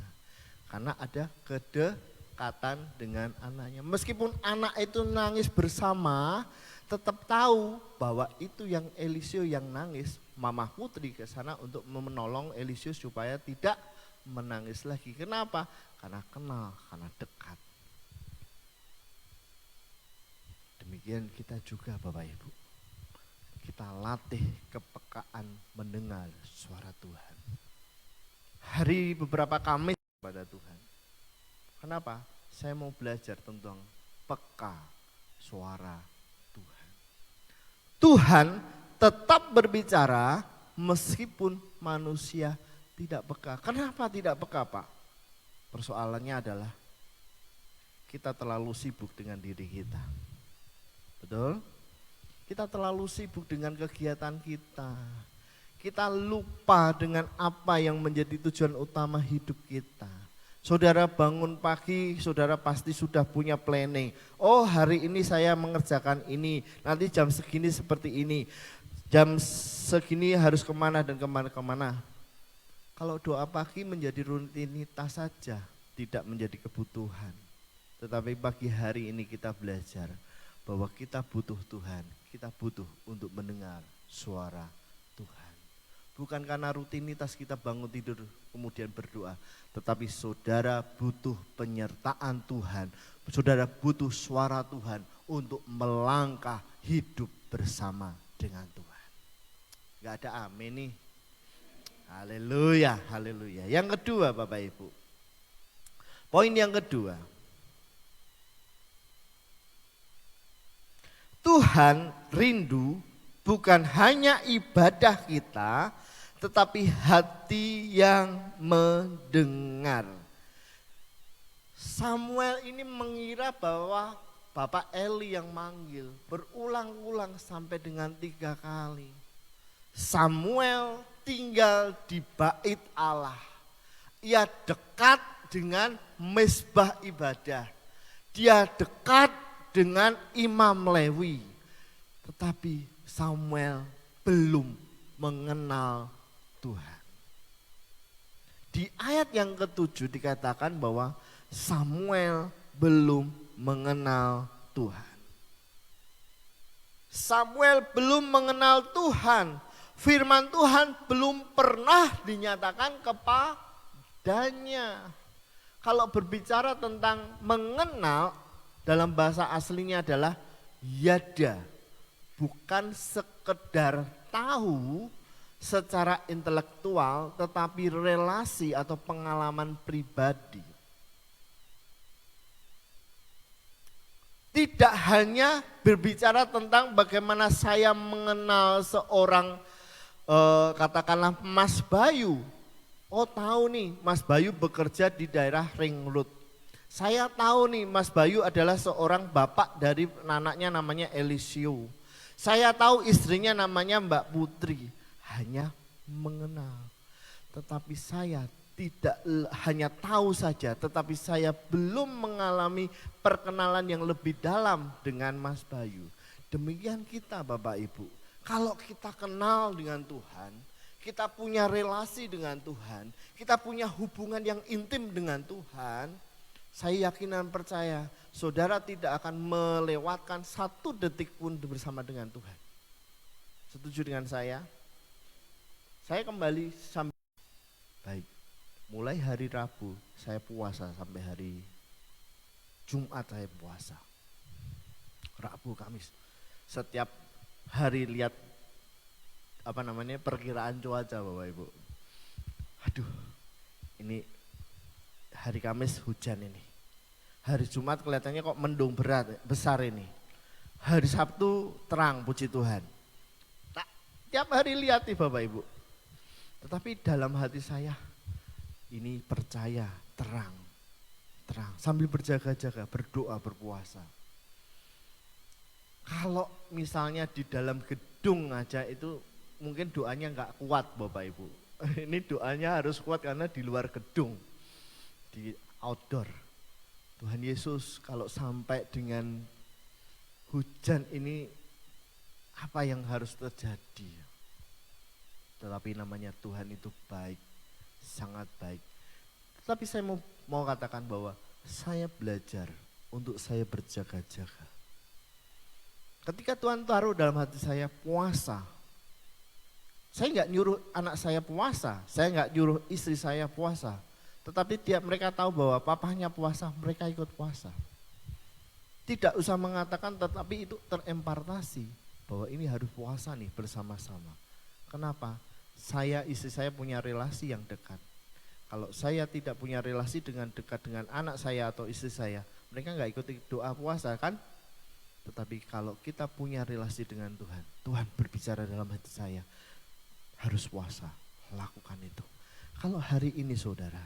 Karena ada kedekatan dengan anaknya. Meskipun anak itu nangis bersama, tetap tahu bahwa itu yang Eliseo yang nangis. Mamah Putri ke sana untuk menolong Eliseo supaya tidak menangis lagi. Kenapa? Karena kenal, karena dekat. Demikian kita juga Bapak Ibu. Kita latih kepekaan mendengar suara Tuhan. Hari beberapa Kamis pada Tuhan. Kenapa? Saya mau belajar tentang peka suara Tuhan. Tuhan tetap berbicara meskipun manusia tidak peka. Kenapa tidak peka Pak? Persoalannya adalah kita terlalu sibuk dengan diri kita. Betul? Kita terlalu sibuk dengan kegiatan kita. Kita lupa dengan apa yang menjadi tujuan utama hidup kita. Saudara bangun pagi, saudara pasti sudah punya planning. Oh hari ini saya mengerjakan ini, nanti jam segini seperti ini. Jam segini harus kemana dan kemana-kemana. Kalau doa pagi menjadi rutinitas saja, tidak menjadi kebutuhan. Tetapi pagi hari ini kita belajar bahwa kita butuh Tuhan, kita butuh untuk mendengar suara Tuhan. Bukan karena rutinitas kita bangun tidur kemudian berdoa, tetapi saudara butuh penyertaan Tuhan, saudara butuh suara Tuhan untuk melangkah hidup bersama dengan Tuhan. Gak ada amin nih. Haleluya, haleluya. Yang kedua Bapak Ibu, poin yang kedua, Tuhan rindu bukan hanya ibadah kita, tetapi hati yang mendengar. Samuel ini mengira bahwa Bapak Eli yang manggil, berulang-ulang sampai dengan 3 kali. Samuel tinggal di bait Allah. Ia dekat dengan mezbah ibadah. Dia dekat dengan Imam Lewi. Tetapi Samuel belum mengenal Tuhan. Di ayat yang ke-7 dikatakan bahwa Samuel belum mengenal Tuhan. Samuel belum mengenal Tuhan. Firman Tuhan belum pernah dinyatakan kepadanya. Kalau berbicara tentang mengenal, dalam bahasa aslinya adalah yada. Bukan sekedar tahu secara intelektual, tetapi relasi atau pengalaman pribadi. Tidak hanya berbicara tentang bagaimana saya mengenal seorang katakanlah Mas Bayu. Oh tahu nih Mas Bayu bekerja di daerah Ring Road. Saya tahu nih Mas Bayu adalah seorang bapak dari anaknya namanya Eliseo. Saya tahu istrinya namanya Mbak Putri. Hanya mengenal. Tetapi saya tidak hanya tahu saja, tetapi saya belum mengalami perkenalan yang lebih dalam dengan Mas Bayu. Demikian kita Bapak Ibu. Kalau kita kenal dengan Tuhan, kita punya relasi dengan Tuhan, kita punya hubungan yang intim dengan Tuhan, saya yakin dan percaya saudara tidak akan melewatkan satu detik pun bersama dengan Tuhan. Setuju dengan saya? Saya kembali sampai baik. Mulai hari Rabu saya puasa sampai hari Jumat saya puasa. Rabu, Kamis. Setiap hari lihat perkiraan cuaca Bapak Ibu. Aduh, ini hari Kamis hujan ini. Hari Jumat kelihatannya kok mendung besar ini. Hari Sabtu terang, puji Tuhan. Tiap hari lihat nih Bapak Ibu. Tetapi dalam hati saya ini percaya, terang. Sambil berjaga-jaga, berdoa, berpuasa. Kalau misalnya di dalam gedung aja itu mungkin doanya nggak kuat Bapak Ibu. Ini doanya harus kuat karena di luar gedung, di outdoor. Tuhan Yesus kalau sampai dengan hujan ini apa yang harus terjadi? Tetapi namanya Tuhan itu baik, sangat baik. Tetapi saya mau katakan bahwa saya belajar untuk saya berjaga-jaga. Ketika Tuhan taruh dalam hati saya puasa, saya nggak nyuruh anak saya puasa, saya nggak nyuruh istri saya puasa. Tetapi tiap mereka tahu bahwa papahnya puasa, mereka ikut puasa. Tidak usah mengatakan, tetapi itu terempartasi bahwa ini harus puasa nih bersama-sama. Kenapa? Istri saya punya relasi yang dekat. Kalau saya tidak punya relasi dengan dekat dengan anak saya atau istri saya, mereka nggak ikut doa puasa kan? Tetapi kalau kita punya relasi dengan Tuhan, Tuhan berbicara dalam hati saya, harus puasa, lakukan itu. Kalau hari ini saudara,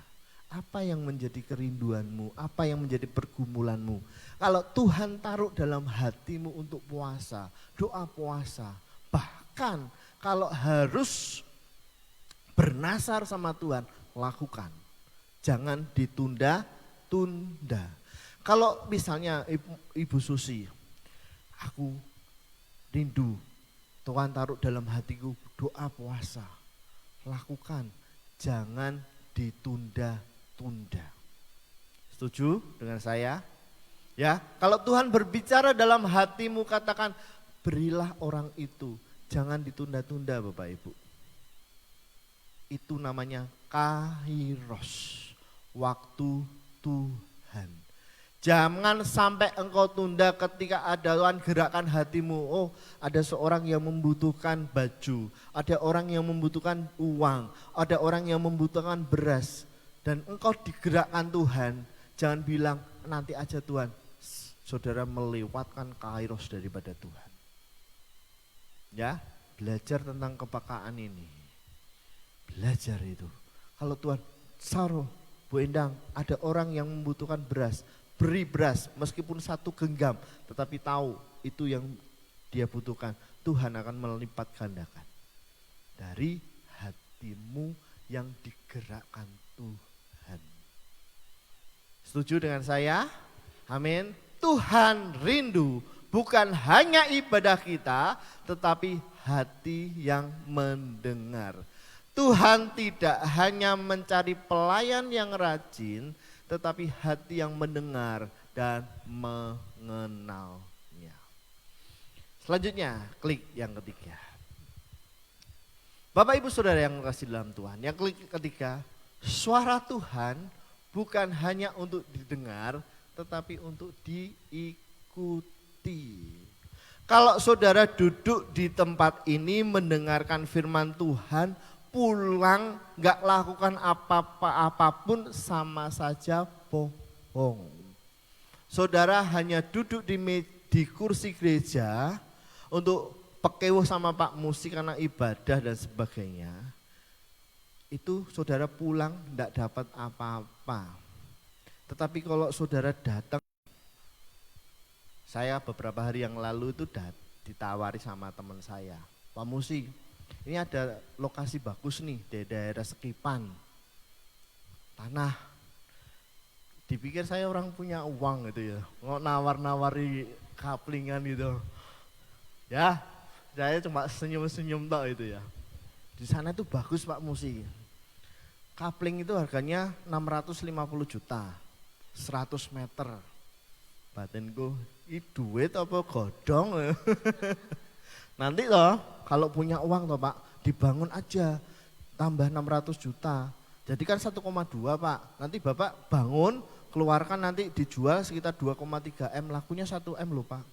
apa yang menjadi kerinduanmu, apa yang menjadi pergumulanmu, kalau Tuhan taruh dalam hatimu untuk puasa, doa puasa, bahkan kalau harus bernasar sama Tuhan, lakukan. Jangan ditunda-tunda. Kalau misalnya Ibu Susi, aku rindu, Tuhan taruh dalam hatiku doa puasa. Lakukan, jangan ditunda-tunda. Setuju dengan saya? Ya, kalau Tuhan berbicara dalam hatimu katakan, berilah orang itu, jangan ditunda-tunda Bapak Ibu. Itu namanya kairos, waktu Tuhan. Jangan sampai engkau tunda ketika ada gerakan hatimu. Oh, ada seorang yang membutuhkan baju, ada orang yang membutuhkan uang, ada orang yang membutuhkan beras. Dan engkau digerakkan Tuhan, jangan bilang nanti aja Tuhan. Saudara melewatkan kairos daripada Tuhan. Ya, belajar tentang kepekaan ini. Belajar itu. Kalau Tuhan, Saroh, Bu Endang, ada orang yang membutuhkan beras. Beri beras meskipun 1 genggam, tetapi tahu itu yang dia butuhkan. Tuhan akan melipat gandakan. Dari hatimu yang digerakkan Tuhan. Setuju dengan saya? Amin. Tuhan rindu bukan hanya ibadah kita, tetapi hati yang mendengar. Tuhan tidak hanya mencari pelayan yang rajin, tetapi hati yang mendengar dan mengenalnya. Selanjutnya, klik yang ketiga. Bapak Ibu Saudara yang kasih dalam Tuhan, yang klik ketiga, suara Tuhan bukan hanya untuk didengar, tetapi untuk diikuti. Kalau saudara duduk di tempat ini mendengarkan firman Tuhan, pulang gak lakukan apapun sama saja bohong. Saudara hanya duduk di kursi gereja untuk pekewuh sama Pak Musi karena ibadah dan sebagainya. Itu saudara pulang gak dapat apa-apa. Tetapi kalau saudara datang, saya beberapa hari yang lalu itu ditawari sama teman saya, Pak Musi, ini ada lokasi bagus nih di daerah Sekipan. tanah. Dipikir saya orang punya uang gitu ya, mau nawar-nawari kaplingan gitu. Ya, saya cuma senyum-senyum tok itu ya. Di sana itu bagus Pak Musi. Kapling itu harganya 650 juta, 100 meter. Batinku, ini duit apa godong? Nanti loh, kalau punya uang toh Pak, dibangun aja, tambah 600 juta. Jadi kan 1,2 Pak, nanti Bapak bangun, keluarkan nanti dijual sekitar 2,3 M, lakunya 1 M loh Pak.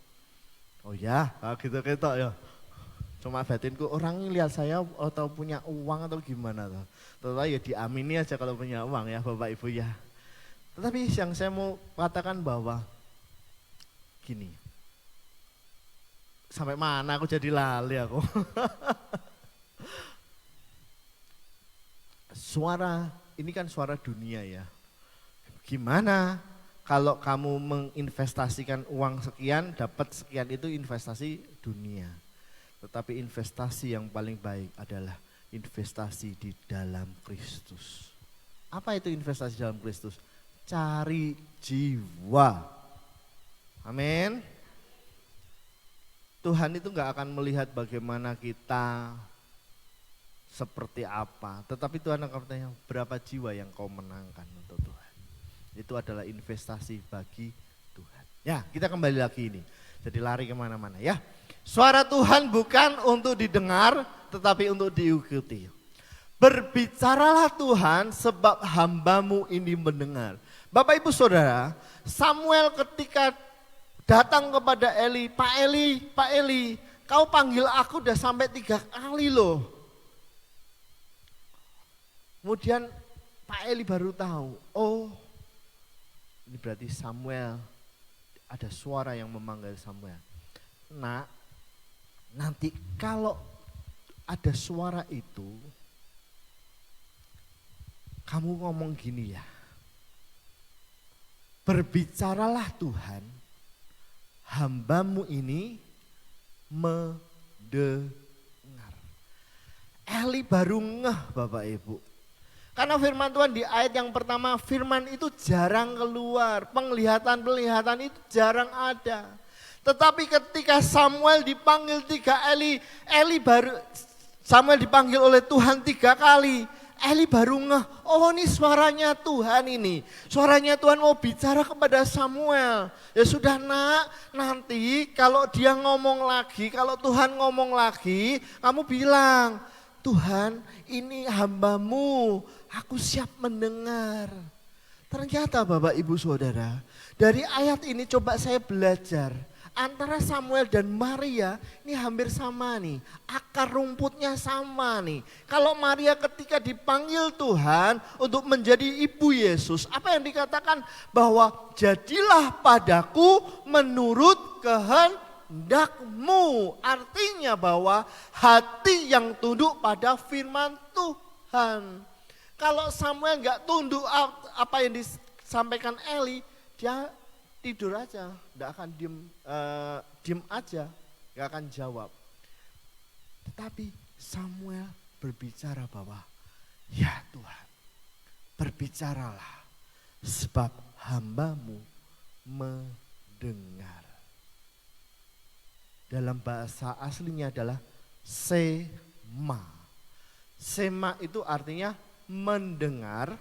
Oh ya, gitu-gitu ya. Cuma batinku, orang lihat saya atau punya uang atau gimana tuh. Tetapi ya diamini aja kalau punya uang ya Bapak Ibu ya. Tetapi yang saya mau katakan bahwa gini, sampai mana aku jadi lali aku. Suara, ini kan suara dunia ya. Gimana kalau kamu menginvestasikan uang sekian, dapat sekian, itu investasi dunia. Tetapi investasi yang paling baik adalah investasi di dalam Kristus. Apa itu investasi dalam Kristus? Cari jiwa. Amin. Tuhan itu gak akan melihat bagaimana kita seperti apa. Tetapi Tuhan akan bertanya, berapa jiwa yang kau menangkan untuk Tuhan. Itu adalah investasi bagi Tuhan. Ya, kita kembali lagi ini. Jadi lari kemana-mana ya. Suara Tuhan bukan untuk didengar, tetapi untuk diikuti. Berbicaralah Tuhan sebab hambamu ini mendengar. Bapak Ibu Saudara, Samuel ketika datang kepada Eli, Pak Eli, kau panggil aku udah sampai 3 kali loh. Kemudian Pak Eli baru tahu, oh ini berarti Samuel, ada suara yang memanggil Samuel. Nak, nanti kalau ada suara itu, kamu ngomong gini ya, berbicaralah Tuhan, hambamu ini mendengar. Eli baru ngeh Bapak Ibu. Karena firman Tuhan di ayat yang pertama, firman itu jarang keluar, penglihatan itu jarang ada. Tetapi ketika Samuel dipanggil 3 Samuel dipanggil oleh Tuhan 3 kali, Eli baru ngeh, oh ini suaranya Tuhan ini. Suaranya Tuhan mau bicara kepada Samuel. Ya sudah nak, nanti kalau dia ngomong lagi, kalau Tuhan ngomong lagi, kamu bilang, Tuhan ini hambamu, aku siap mendengar. Ternyata Bapak Ibu Saudara, dari ayat ini coba saya belajar. Antara Samuel dan Maria ini hampir sama nih, akar rumputnya sama nih. Kalau Maria ketika dipanggil Tuhan untuk menjadi ibu Yesus, apa yang dikatakan? Bahwa jadilah padaku menurut kehendakmu. Artinya bahwa hati yang tunduk pada firman Tuhan. Kalau Samuel gak tunduk apa yang disampaikan Eli, dia tidur aja, tidak akan diem aja, gak akan jawab. Tetapi Samuel berbicara bahwa, ya Tuhan, berbicaralah sebab hambamu mendengar. Dalam bahasa aslinya adalah sema. Sema itu artinya mendengar,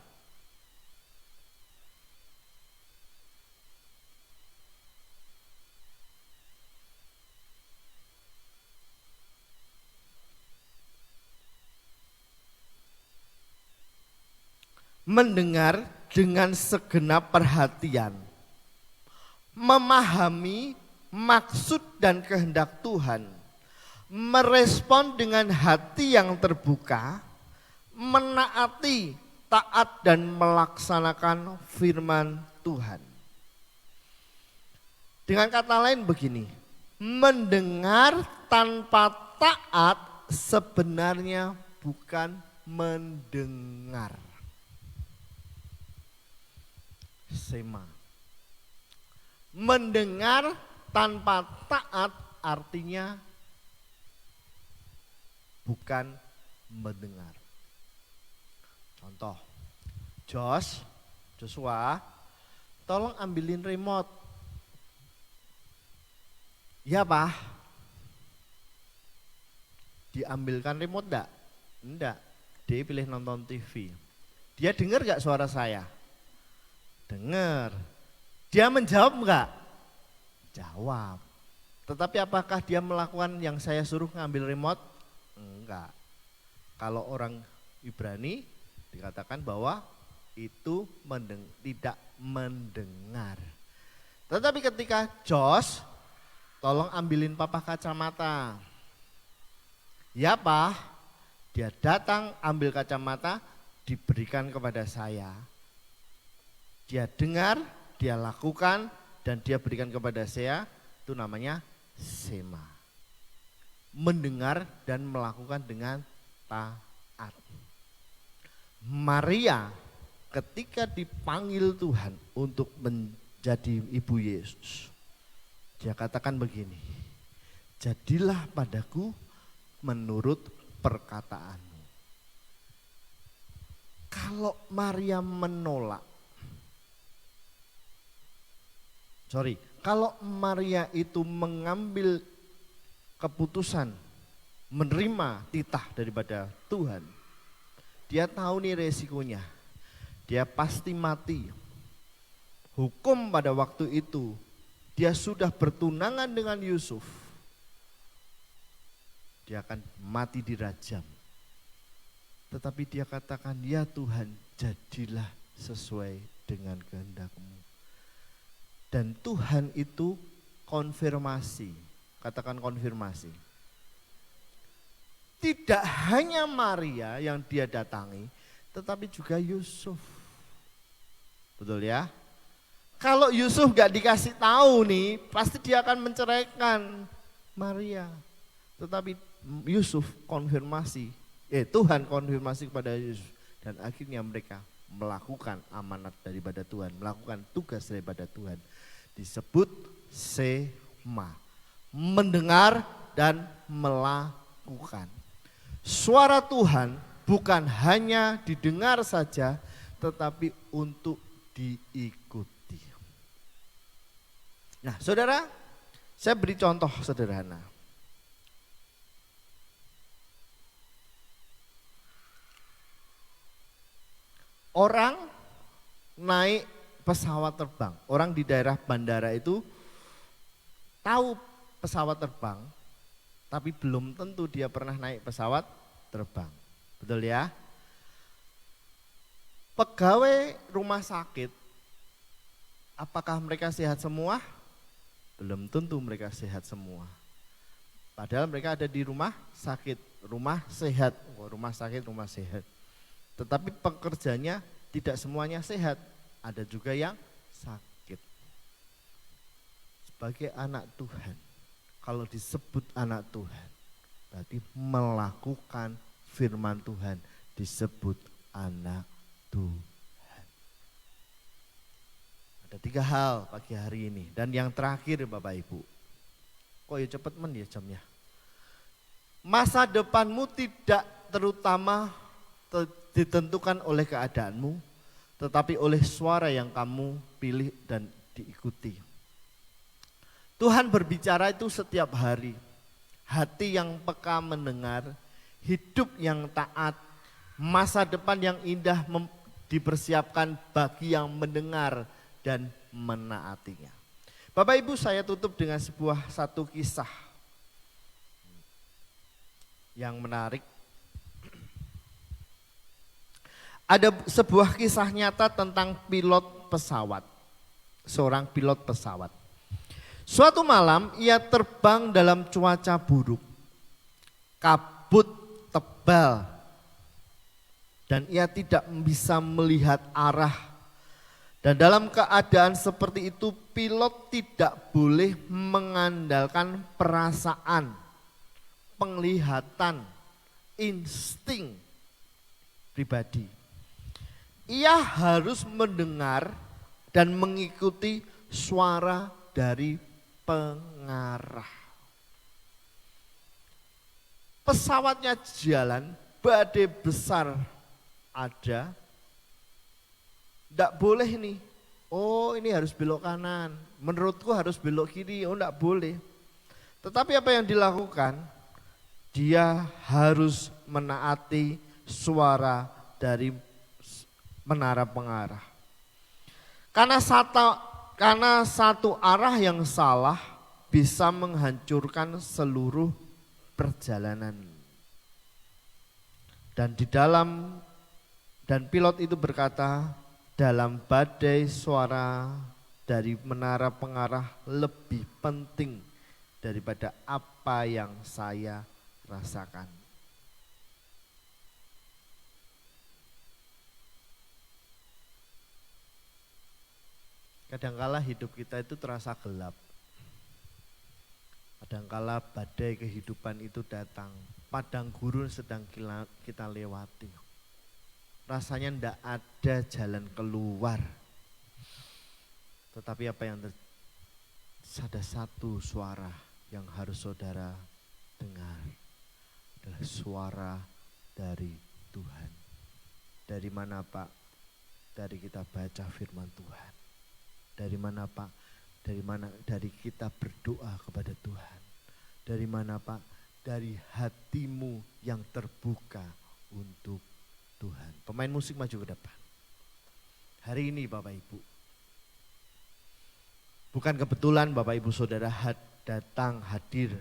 mendengar dengan segenap perhatian, memahami maksud dan kehendak Tuhan, merespon dengan hati yang terbuka, menaati, taat dan melaksanakan firman Tuhan. Dengan kata lain begini, mendengar tanpa taat sebenarnya bukan mendengar. Sema. Mendengar tanpa taat artinya bukan mendengar. Contoh, Joshua, tolong ambilin remote. Ya Pak. Diambilkan remote enggak? Enggak. Dia pilih nonton TV. Dia dengar gak suara saya? Dengar. Dia menjawab enggak? Jawab. Tetapi apakah dia melakukan yang saya suruh ngambil remote? Enggak. Kalau orang Ibrani dikatakan bahwa itu tidak mendengar. Tetapi ketika Josh, tolong ambilin papa kacamata. Ya Pak, dia datang ambil kacamata, diberikan kepada saya. Dia dengar, dia lakukan, dan dia berikan kepada saya, itu namanya sema. Mendengar dan melakukan dengan taat. Maria ketika dipanggil Tuhan untuk menjadi ibu Yesus, dia katakan begini, jadilah padaku menurut perkataanmu. Kalau Maria menolak, kalau Maria itu mengambil keputusan menerima titah daripada Tuhan, dia tahu nih resikonya, dia pasti mati. Hukum pada waktu itu, dia sudah bertunangan dengan Yusuf, dia akan mati dirajam. Tetapi dia katakan, ya Tuhan, jadilah sesuai dengan kehendak-Mu. Dan Tuhan itu konfirmasi, katakan konfirmasi. Tidak hanya Maria yang dia datangi, tetapi juga Yusuf. Betul ya? Kalau Yusuf gak dikasih tahu nih, pasti dia akan menceraikan Maria. Tetapi Yusuf konfirmasi, Tuhan konfirmasi kepada Yusuf. Dan akhirnya mereka melakukan amanat daripada Tuhan, melakukan tugas daripada Tuhan. Disebut sema, mendengar dan melakukan. Suara Tuhan bukan hanya didengar saja, tetapi untuk diikuti. Nah saudara, saya beri contoh sederhana. Orang naik pesawat terbang, orang di daerah bandara itu tahu pesawat terbang, tapi belum tentu dia pernah naik pesawat terbang. Betul ya? Pegawai rumah sakit, apakah mereka sehat semua? Belum tentu mereka sehat semua. Padahal mereka ada di rumah sakit, rumah sehat, rumah sakit, rumah sehat. Tetapi pekerjanya tidak semuanya sehat, ada juga yang sakit. Sebagai anak Tuhan, kalau disebut anak Tuhan, berarti melakukan firman Tuhan, disebut anak Tuhan. Ada 3 hal pagi hari ini. Dan yang terakhir Bapak Ibu, kok ya cepet ya jamnya. Masa depanmu tidak terutama ditentukan oleh keadaanmu, tetapi oleh suara yang kamu pilih dan diikuti. Tuhan berbicara itu setiap hari. Hati yang peka mendengar, hidup yang taat, masa depan yang indah dipersiapkan bagi yang mendengar dan menaatinya. Bapak Ibu, saya tutup dengan satu kisah yang menarik. Ada sebuah kisah nyata tentang pilot pesawat, seorang pilot pesawat. Suatu malam ia terbang dalam cuaca buruk, kabut tebal, dan ia tidak bisa melihat arah. Dan dalam keadaan seperti itu pilot tidak boleh mengandalkan perasaan, penglihatan, insting pribadi. Ia harus mendengar dan mengikuti suara dari pengarah. Pesawatnya jalan, badai besar ada, Tidak boleh nih. Oh ini harus belok kanan. Menurutku harus belok kiri. Oh tidak boleh. Tetapi apa yang dilakukan? Dia harus menaati suara dari menara pengarah. Karena satu arah yang salah bisa menghancurkan seluruh perjalanan. Dan pilot itu berkata, dalam badai suara dari menara pengarah lebih penting daripada apa yang saya rasakan. Kadangkala hidup kita itu terasa gelap. Kadangkala badai kehidupan itu datang. Padang gurun sedang kita lewati. Rasanya tidak ada jalan keluar. Tetapi apa yang ada satu suara yang harus saudara dengar. Adalah suara dari Tuhan. Dari mana Pak? Dari kita baca firman Tuhan. Dari mana Pak? Dari kita berdoa kepada Tuhan. Dari mana Pak? Dari hatimu yang terbuka untuk Tuhan. Pemain musik maju ke depan. Hari ini Bapak Ibu. Bukan kebetulan Bapak Ibu Saudara datang hadir.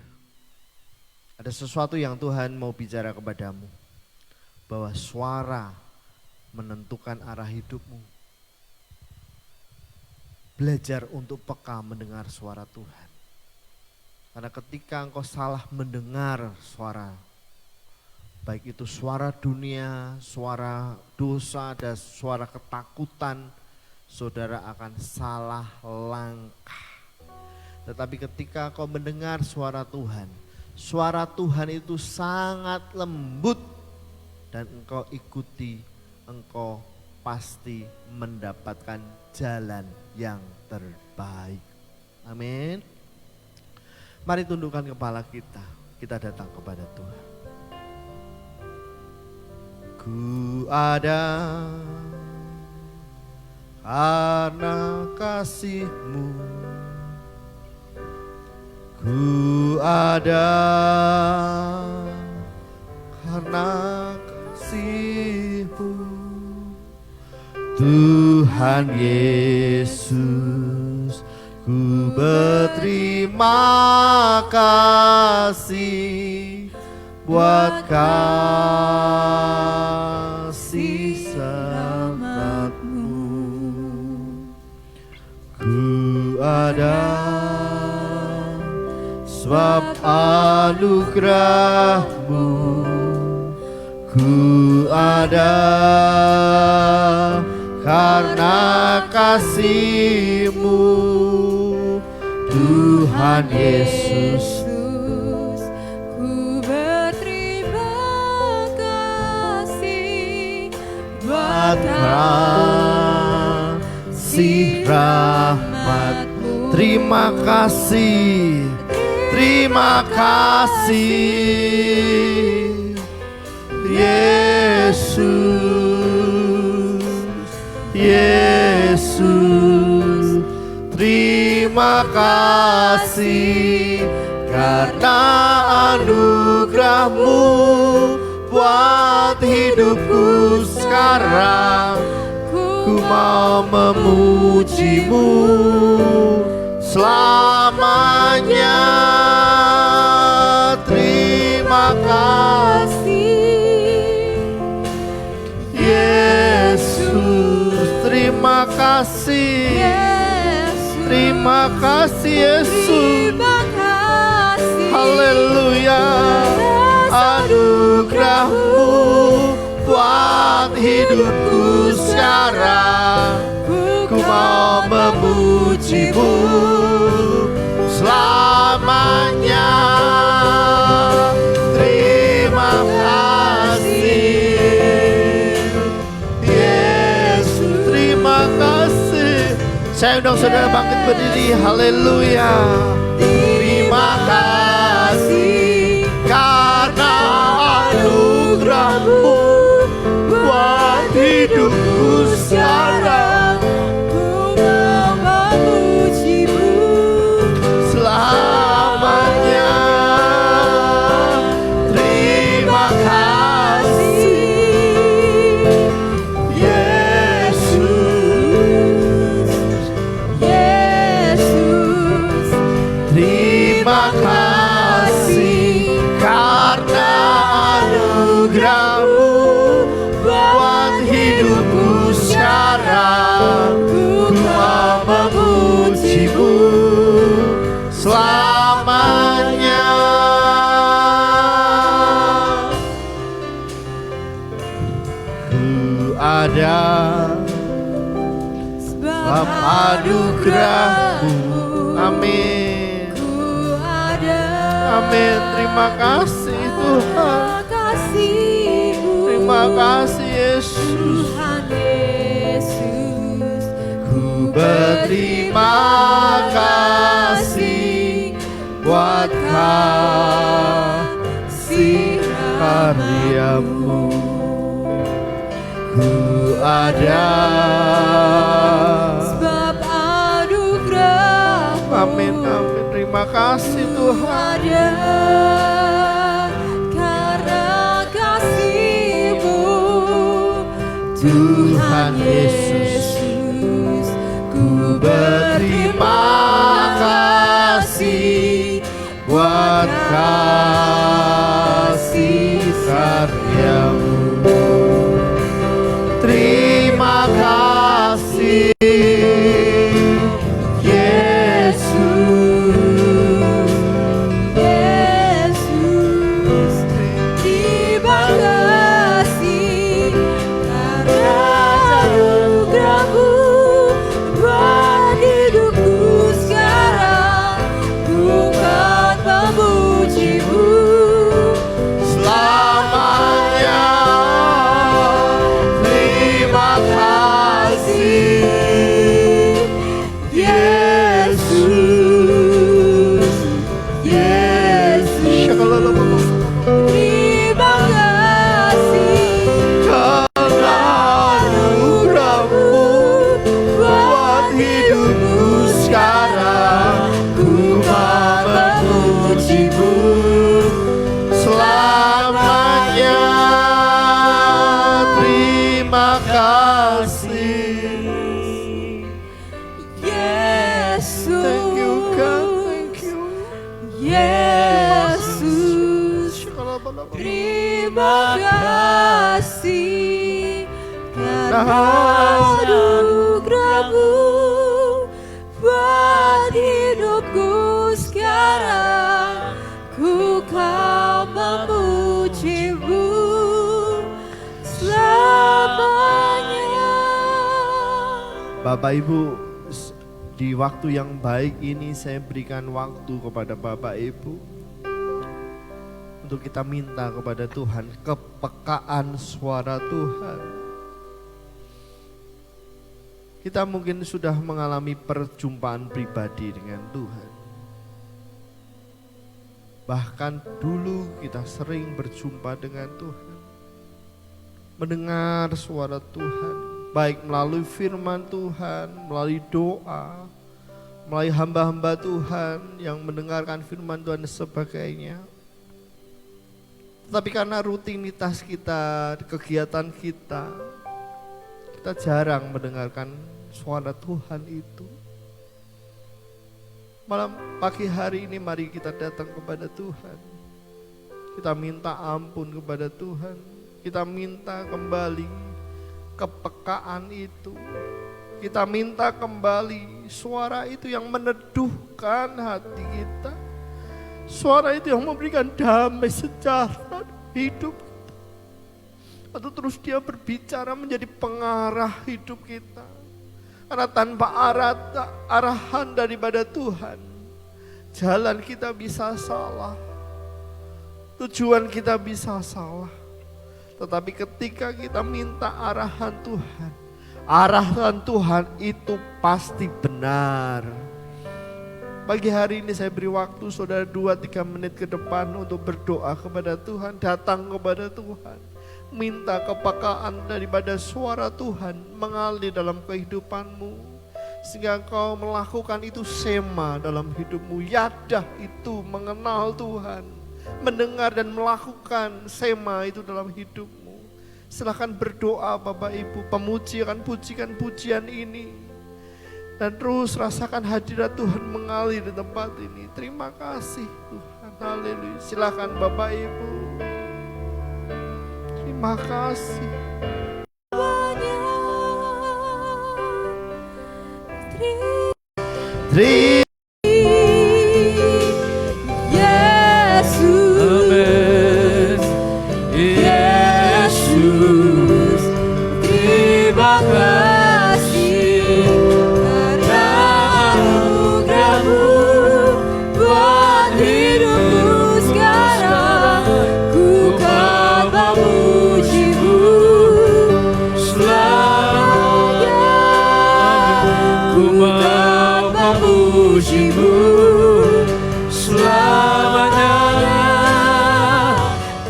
Ada sesuatu yang Tuhan mau bicara kepadamu. Bahwa suara menentukan arah hidupmu. Belajar untuk peka mendengar suara Tuhan. Karena ketika engkau salah mendengar suara, baik itu suara dunia, suara dosa, dan suara ketakutan, saudara akan salah langkah. Tetapi ketika engkau mendengar suara Tuhan itu sangat lembut dan engkau ikuti, engkau pasti mendapatkan jalan yang terbaik. Amin. Mari tundukkan kepala kita. Kita datang kepada Tuhan. Ku ada karena kasih-Mu. Ku ada karena kasih-Mu. Tuhan Yesus, ku berterima kasih buat kasih serta-Mu. Ku ada sebab anugerah-Mu. Ku ada karena kasih-Mu, Tuhan Yesus. Ku berterima kasih buat kasih rahmat-Mu. Terima kasih, terima kasih Yesus. Yesus, terima kasih karena anugerah-Mu buat hidupku sekarang. Ku mau memuji-Mu selamanya. Terima kasih Yesus. Terima kasih, terima kasih Yesus. Haleluya. Anugerah-Mu buat hidupku sekarang. Ku mau memuji-Mu selamanya. Terima kasih Yesus. Terima kasih. Saya undang saudara bangkit berdiri. Haleluya. Terima kasih karena anugerah-Mu buat hidupku sekarang. sebab anugerah-Mu. Amin. Amin. Terima kasih Tuhan. Terima kasih Yesus. Ku berterima kasih buat kasih karya-Mu. Ku ada sebab anugerah-Mu. Amin, amin. Terima kasih Tuhan. Karena kasih-Mu Tuhan Yesus, ku berterima kasih buat kasih karya-Mu. Terima kasih Yesus. Yesus, terima kasih karena anugerah-Mu buat hidupku sekarang. Ku kan memuji-Mu Selamanya. Terima kasih Yesus. Yesus, terima kasih karena anugerah-Mu buat hidupku sekarang. Ku mau memuji-Mu selamanya. Terima kasih Yesus. Thank you God, thank you Yesus, terima kasih karena anugerah-Mu buat hidupku sekarang. Ku kan memuji-Mu selamanya. Bapak Ibu, di waktu yang baik ini saya berikan waktu kepada Bapak Ibu untuk kita minta kepada Tuhan kepekaan suara Tuhan. Kita mungkin sudah mengalami perjumpaan pribadi dengan Tuhan. Bahkan dulu kita sering berjumpa dengan Tuhan, mendengar suara Tuhan, baik melalui firman Tuhan, melalui doa, melalui hamba-hamba Tuhan yang mendengarkan firman Tuhan dan sebagainya. Tapi karena rutinitas kita, kegiatan kita jarang mendengarkan suara Tuhan itu. Malam pagi hari ini mari kita datang kepada Tuhan. Kita minta ampun kepada Tuhan. Kita minta kembali kepekaan itu. Kita minta kembali suara itu yang meneduhkan hati kita. Suara itu yang memberikan damai sejahtera hidup kita. Atau terus dia berbicara menjadi pengarah hidup kita. Karena tanpa arahan daripada Tuhan, jalan kita bisa salah. Tujuan kita bisa salah. Tetapi ketika kita minta arahan Tuhan itu pasti benar. Pagi hari ini saya beri waktu saudara 2-3 menit ke depan untuk berdoa kepada Tuhan, datang kepada Tuhan. Minta kepekaan daripada suara Tuhan mengalir dalam kehidupanmu. Sehingga kau melakukan itu sema dalam hidupmu. Yadah itu mengenal Tuhan, mendengar dan melakukan sema itu dalam hidupmu. Silakan berdoa Bapak Ibu, pemujian pujian ini. Dan terus rasakan hadirat Tuhan mengalir di tempat ini. Terima kasih Tuhan, haleluya. Silakan Bapak Ibu. Terima kasih. Terima Amin. Yesus, terima kasih ku mau memuji-Mu selamanya.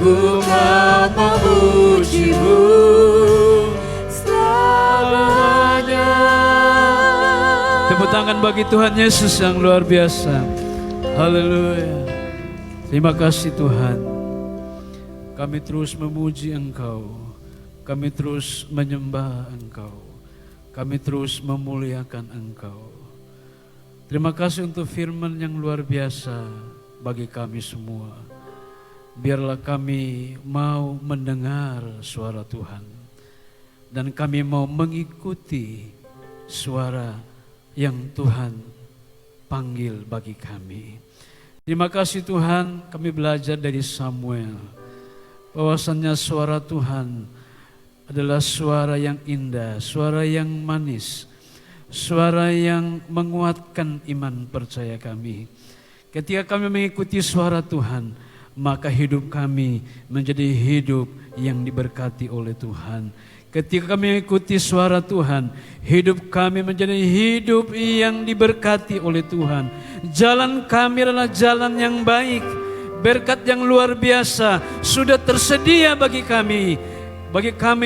Ku mau memuji-Mu selamanya. Tepuk tangan bagi Tuhan Yesus yang luar biasa. Haleluya. Terima kasih Tuhan. Kami terus memuji Engkau. Kami terus menyembah Engkau. Kami terus memuliakan Engkau. Terima kasih untuk firman yang luar biasa bagi kami semua. Biarlah kami mau mendengar suara Tuhan. Dan kami mau mengikuti suara yang Tuhan panggil bagi kami. Terima kasih Tuhan, kami belajar dari Samuel. Bahwasannya suara Tuhan adalah suara yang indah, suara yang manis, suara yang menguatkan iman percaya kami. Ketika kami mengikuti suara Tuhan, maka hidup kami menjadi hidup yang diberkati oleh Tuhan. Ketika kami mengikuti suara Tuhan, hidup kami menjadi hidup yang diberkati oleh Tuhan. Jalan kami adalah jalan yang baik. Berkat yang luar biasa sudah tersedia bagi kami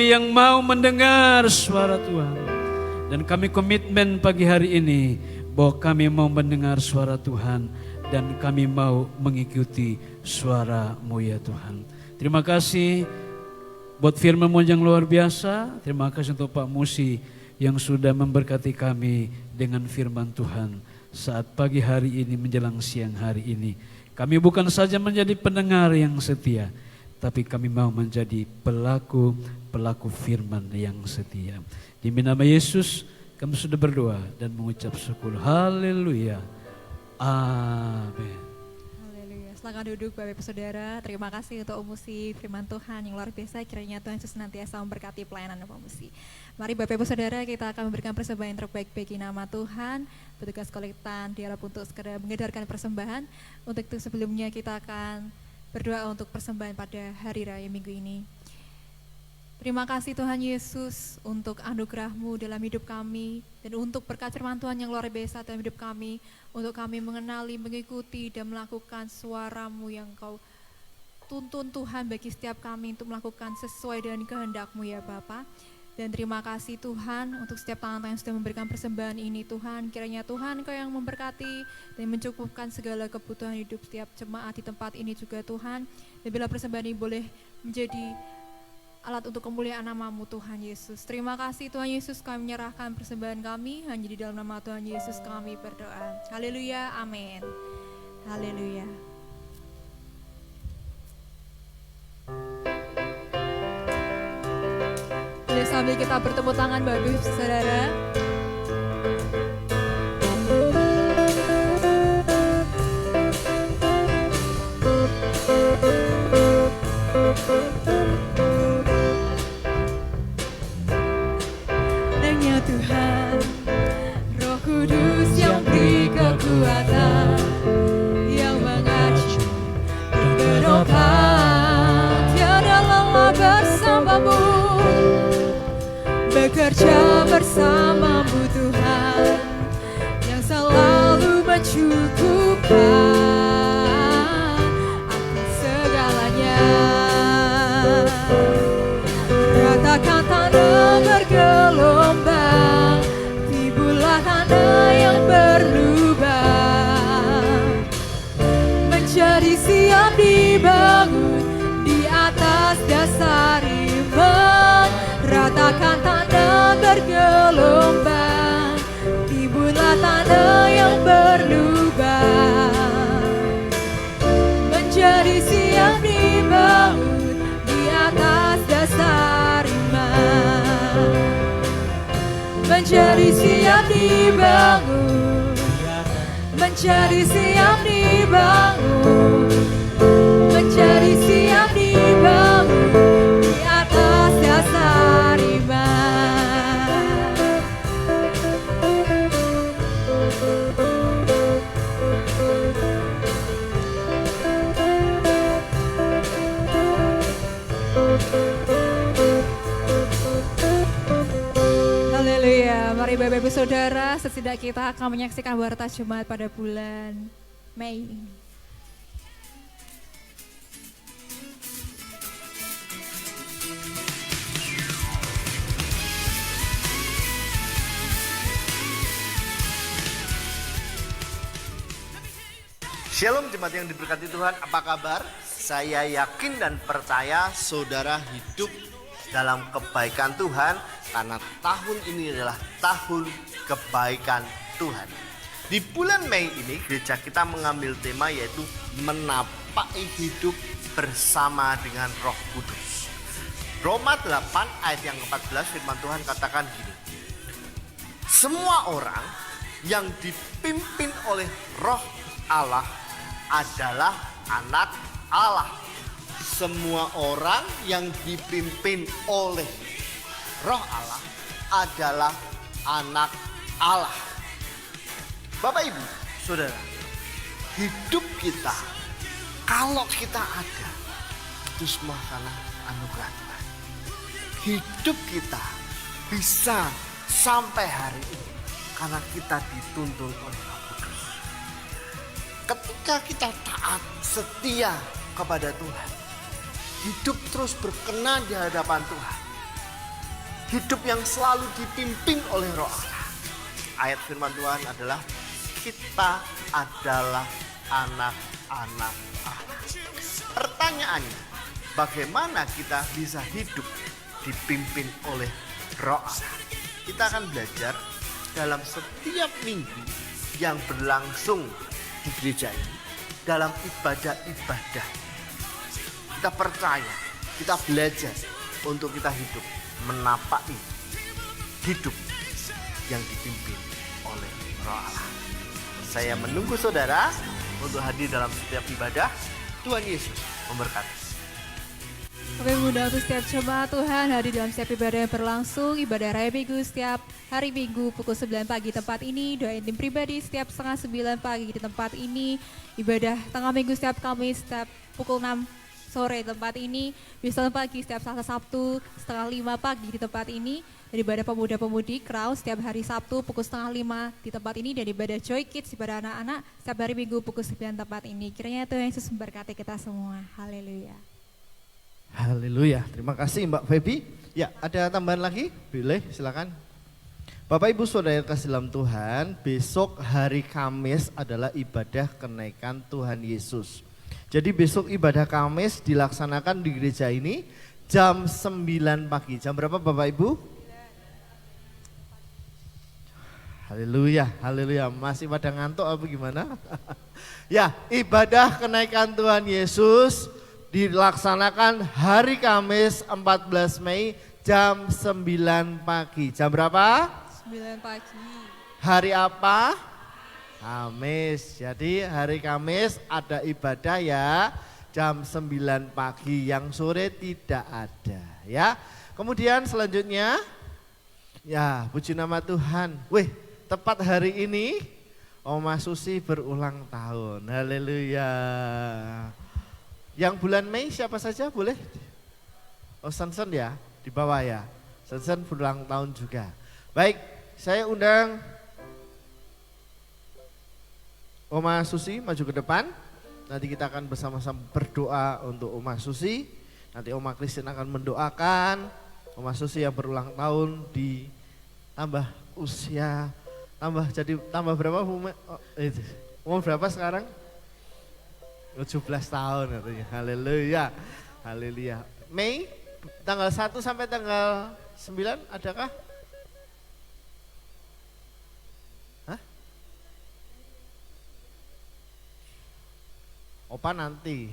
yang mau mendengar suara Tuhan. Dan kami komitmen pagi hari ini bahwa kami mau mendengar suara Tuhan dan kami mau mengikuti suara-Mu ya Tuhan. Terima kasih buat firman-Mu yang luar biasa. Terima kasih untuk Pak Musi yang sudah memberkati kami dengan firman Tuhan saat pagi hari ini menjelang siang hari ini. Kami bukan saja menjadi pendengar yang setia, tapi kami mau menjadi pelaku firman yang setia. Di nama Yesus kami sudah berdoa dan mengucap syukur. Haleluya. Amin. Haleluya. Silakan duduk Bapak Ibu Saudara. Terima kasih untuk Musi firman Tuhan yang luar biasa. Kiranya Tuhan Yesus senantiasa memberkati pelayanan Bapak Musi. Mari Bapak Ibu Saudara, kita akan memberikan persembahan yang terbaik bagi nama Tuhan. Petugas kolektan diharap untuk segera mengedarkan persembahan. Untuk itu sebelumnya kita akan berdoa untuk persembahan pada hari raya minggu ini. Terima kasih Tuhan Yesus untuk anugerah-Mu dalam hidup kami dan untuk berkat firman Tuhan yang luar biasa dalam hidup kami, untuk kami mengenali, mengikuti dan melakukan suara-Mu yang Kau tuntun Tuhan bagi setiap kami untuk melakukan sesuai dengan kehendak-Mu ya Bapa. Dan terima kasih Tuhan untuk setiap tangan-tangan yang sudah memberikan persembahan ini Tuhan. Kiranya Tuhan Kau yang memberkati dan mencukupkan segala kebutuhan hidup setiap jemaat di tempat ini juga Tuhan. Dan bila persembahan ini boleh menjadi alat untuk kemuliaan nama-Mu Tuhan Yesus. Terima kasih Tuhan Yesus, kami menyerahkan persembahan kami hanya di dalam nama Tuhan Yesus kami berdoa. Haleluya, amin. Haleluya. Boleh sambil kita bertepuk tangan Bapak Ibu Saudara. Hanya Tuhan, Roh Kudus yang beri kekuatan, yang mengacu bergerak tiada lelah bersamamu, bekerja bersamamu Tuhan, yang selalu mencukupkan akan segalanya. Ratakan tanah bergelombang, timbullah tanah yang berlubang, menjadi siap dibangun di atas dasar iman. Ratakan tanah bergelombang, timbullah tanah yang berlubang, menjadi siap dibangun di atas dasar iman, menjadi siap dibangun, menjadi siap dibangun, menjadi siap dibangun di atas dasar iman. Haleluya. Mari Bapak Ibu Saudara, sesudah kita akan menyaksikan warta Jumat pada bulan Mei. Shalom jemaat yang diberkati Tuhan, apa kabar? Saya yakin dan percaya saudara hidup dalam kebaikan Tuhan karena tahun ini adalah tahun kebaikan Tuhan. Di bulan Mei ini gereja kita mengambil tema yaitu menapaki hidup bersama dengan Roh Kudus. Roma 8 ayat yang ke-14 firman Tuhan katakan gini. Semua orang yang dipimpin oleh Roh Allah adalah anak Allah. Semua orang yang dipimpin oleh Roh Allah adalah anak Allah. Bapak Ibu, Saudara, hidup kita kalau kita ada itu semua karena anugerah Tuhan. Hidup kita bisa sampai hari ini karena kita dituntun oleh Roh Kudus. Ketika kita taat, setia kepada Tuhan, hidup terus berkenan di hadapan Tuhan, hidup yang selalu dipimpin oleh Roh Allah. Ayat firman Tuhan adalah kita adalah anak-anak Allah. Pertanyaannya, bagaimana kita bisa hidup dipimpin oleh Roh Allah? Kita akan belajar dalam setiap minggu yang berlangsung di gereja ini, dalam ibadah-ibadah. Kita percaya, kita belajar untuk kita hidup menapaki hidup yang dipimpin oleh Roh Allah. Saya menunggu saudara untuk hadir dalam setiap ibadah. Tuhan Yesus memberkati. Kami mengundang untuk setiap jemaat Tuhan hadir dalam setiap ibadah yang berlangsung. Ibadah Raya Minggu setiap hari Minggu pukul 9 pagi tempat ini. Doa intim pribadi setiap setengah 9 pagi di tempat ini. Ibadah tengah minggu setiap Kamis setiap pukul 6 sore tempat ini. Bisa pagi setiap Selasa Sabtu setengah 5 pagi di tempat ini. Dan ibadah pemuda-pemudi Crown setiap hari Sabtu pukul setengah 5 di tempat ini. Dan ibadah Joy Kids, ibadah anak-anak setiap hari Minggu pukul 9 tempat ini. Kiranya Tuhan Yesus memberkati kita semua. Haleluya. Haleluya, terima kasih Mbak Feby. Ya, ada tambahan lagi? Boleh, silakan. Bapak Ibu Saudara yang kasih dalam Tuhan, besok hari Kamis adalah ibadah kenaikan Tuhan Yesus. Jadi besok ibadah Kamis dilaksanakan di gereja ini jam 9 pagi. Jam berapa Bapak Ibu? Haleluya, haleluya. Masih pada ngantuk apa gimana? Ya, ibadah kenaikan Tuhan Yesus dilaksanakan hari Kamis 14 Mei jam 9 pagi. Jam berapa? 9 pagi. Hari apa? Kamis. Jadi hari Kamis ada ibadah ya jam 9 pagi. Yang sore tidak ada ya. Kemudian selanjutnya ya puji nama Tuhan. Wih, tepat hari ini Oma Susi berulang tahun. Haleluya. Yang bulan Mei siapa saja boleh? Oh Sensen ya, di bawah ya. Sensen berulang tahun juga. Baik, saya undang Oma Susi maju ke depan. Nanti kita akan bersama-sama berdoa untuk Oma Susi. Nanti Oma Kristin akan mendoakan Oma Susi yang berulang tahun ditambah usia, tambah berapa? Umur berapa sekarang? 17 tahun katanya. Haleluya. Haleluya. Mei tanggal 1 sampai tanggal 9 adakah? Hah? Opa nanti.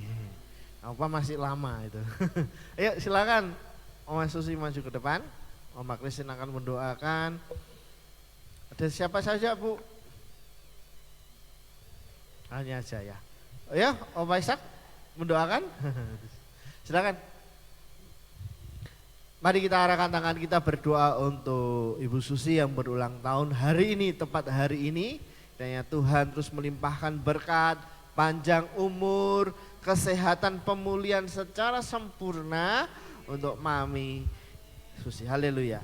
Opa masih lama itu. Ayo silakan Oma Susi maju ke depan. Oma Kristin akan mendoakan. Ada siapa saja Bu? Hanya aja ya. Oh ya, Om Isaac mendoakan. Silakan. Mari kita arahkan tangan kita berdoa untuk Ibu Susi yang berulang tahun hari ini, tepat hari ini. Kiranya Tuhan terus melimpahkan berkat, panjang umur, kesehatan, pemulihan secara sempurna untuk Mami Susi. Haleluya.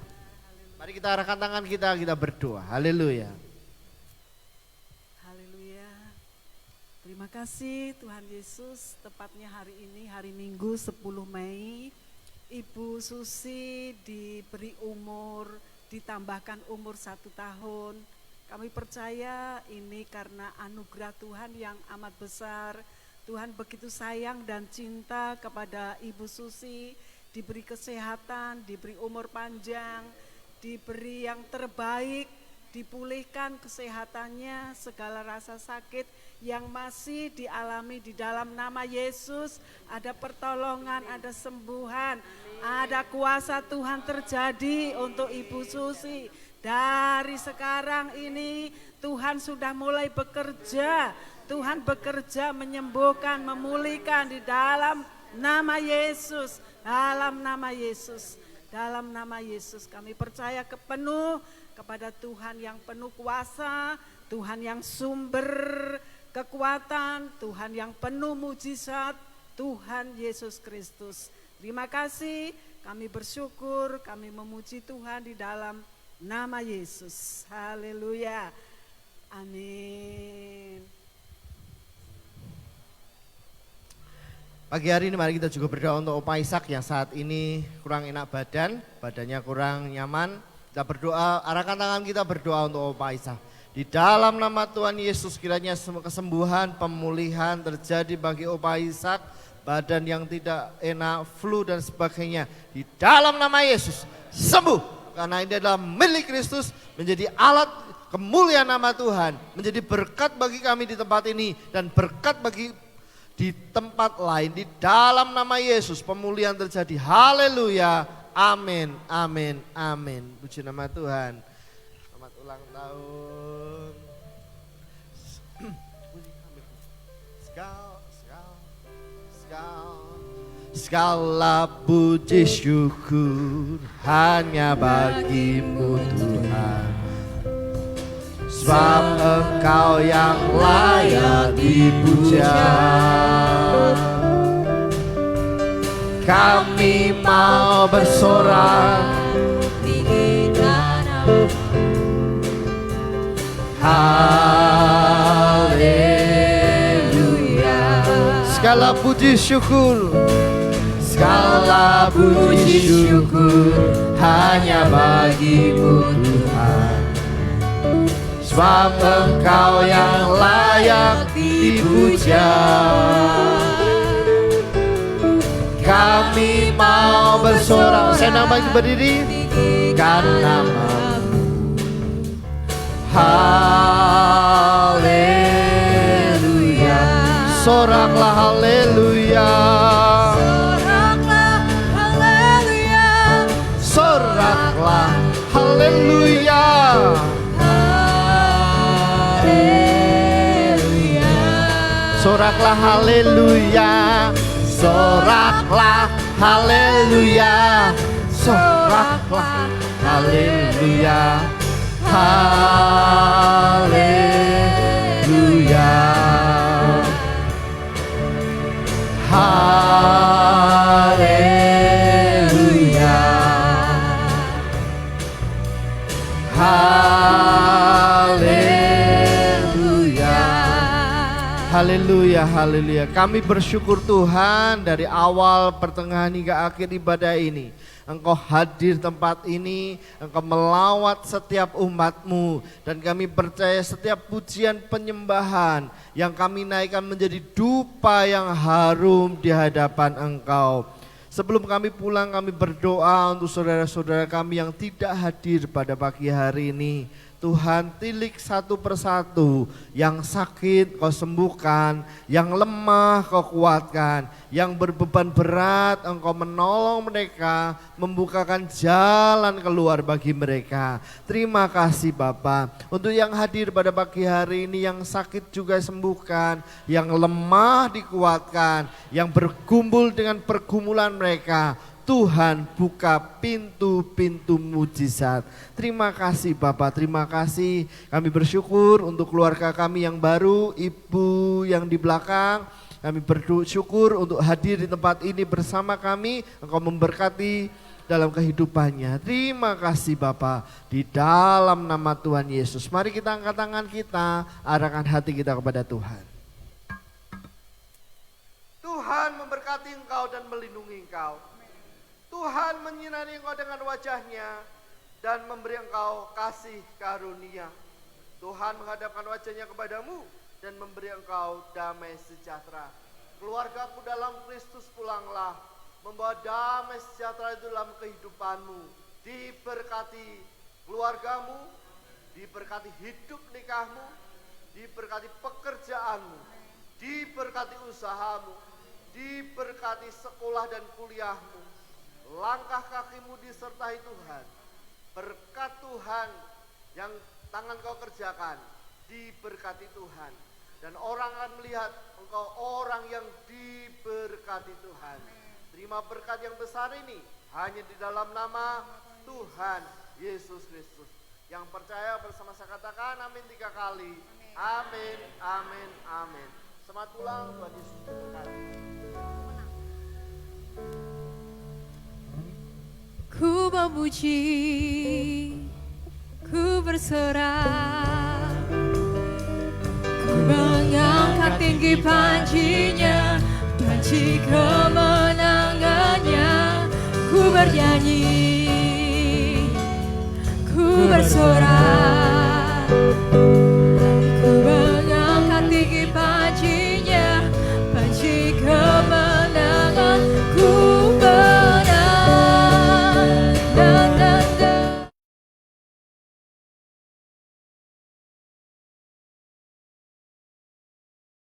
Mari Mari kita arahkan tangan kita berdoa. Haleluya. Haleluya. Terima kasih Tuhan Yesus, tepatnya hari ini, hari Minggu 10 Mei, Ibu Susi diberi umur, ditambahkan umur 1 tahun. Kami percaya ini karena anugerah Tuhan yang amat besar. Tuhan begitu sayang dan cinta kepada Ibu Susi, diberi kesehatan, diberi umur panjang, diberi yang terbaik, dipulihkan kesehatannya, segala rasa sakit yang masih dialami di dalam nama Yesus, ada pertolongan, ada sembuhan, ada kuasa Tuhan terjadi untuk Ibu Susi. Dari sekarang ini Tuhan sudah mulai bekerja, Tuhan bekerja menyembuhkan, memulihkan di dalam nama Yesus, dalam nama Yesus. Dalam nama Yesus kami percaya penuh kepada Tuhan yang penuh kuasa, Tuhan yang sumber kekuatan, Tuhan yang penuh mujizat, Tuhan Yesus Kristus. Terima kasih, kami bersyukur, kami memuji Tuhan di dalam nama Yesus. Haleluya. Amin. Pagi hari ini mari kita juga berdoa untuk Opa Ishak yang saat ini kurang enak badannya kurang nyaman. Kita berdoa, arahkan tangan kita berdoa untuk Opa Ishak. Di dalam nama Tuhan Yesus kiranya semua kesembuhan, pemulihan terjadi bagi Opa Ishak, badan yang tidak enak, flu dan sebagainya. Di dalam nama Yesus sembuh, karena ini adalah milik Kristus, menjadi alat kemuliaan nama Tuhan, menjadi berkat bagi kami di tempat ini dan berkat bagi di tempat lain. Di dalam nama Yesus pemulihan terjadi. Haleluya. Amin. Amin. Amin. Puji nama Tuhan. Selamat ulang tahun. Segala puji syukur hanya bagimu Tuhan. Sebab Engkau yang layak dipuja. Kami mau bersorak haleluya. Segala puji syukur, segala puji syukur hanya bagimu Tuhan. Sebab Engkau yang layak dipuja. Kami mau bersorak. Saya nama itu berdiri. Karena namamu. Haleluya. Soraklah haleluya. Soraklah haleluya. Soraklah haleluya. Soraklah haleluya. Soraklah haleluya. Soraklah haleluya. Haleluya. Haleluya. Haleluya, haleluya. Kami bersyukur Tuhan dari awal, pertengahan hingga akhir ibadah ini. Engkau hadir tempat ini, Engkau melawat setiap umat-Mu. Dan kami percaya setiap pujian penyembahan yang kami naikkan menjadi dupa yang harum di hadapan Engkau. Sebelum kami pulang, kami berdoa untuk saudara-saudara kami yang tidak hadir pada pagi hari ini. Tuhan, tilik satu persatu, yang sakit Kau sembuhkan, yang lemah Kau kuatkan, yang berbeban berat Engkau menolong mereka, membukakan jalan keluar bagi mereka. Terima kasih Bapa. Untuk yang hadir pada pagi hari ini, yang sakit juga sembuhkan, yang lemah dikuatkan, yang bergumul dengan pergumulan mereka, Tuhan buka pintu-pintu mujizat. Terima kasih Bapak, terima kasih. Kami bersyukur untuk keluarga kami yang baru, Ibu yang di belakang. Kami bersyukur untuk hadir di tempat ini bersama kami. Engkau memberkati dalam kehidupannya. Terima kasih Bapa, di dalam nama Tuhan Yesus. Mari kita angkat tangan kita, arahkan hati kita kepada Tuhan. Tuhan memberkati engkau dan melindungi engkau. Tuhan menyinari engkau dengan wajahnya dan memberi engkau kasih karunia. Tuhan menghadapkan wajahnya kepadamu dan memberi engkau damai sejahtera. Keluargaku dalam Kristus pulanglah, membawa damai sejahtera itu dalam kehidupanmu. Diberkati keluargamu, diberkati hidup nikahmu, diberkati pekerjaanmu, diberkati usahamu, diberkati sekolah dan kuliahmu. Langkah kakimu disertai Tuhan. Berkat Tuhan yang tangan kau kerjakan diberkati Tuhan. Dan orang akan melihat engkau orang yang diberkati Tuhan. Terima berkat yang besar ini hanya di dalam nama Tuhan Yesus Kristus. Yang percaya bersama saya katakan amin 3 kali. Amin, amin, amin. Selamat pulang, Tuhan Yesus memberkati. Ku memuji, ku bersorak, ku mengangkat tinggi panjinya, panji kemenangannya. Ku bernyanyi, ku bersorak,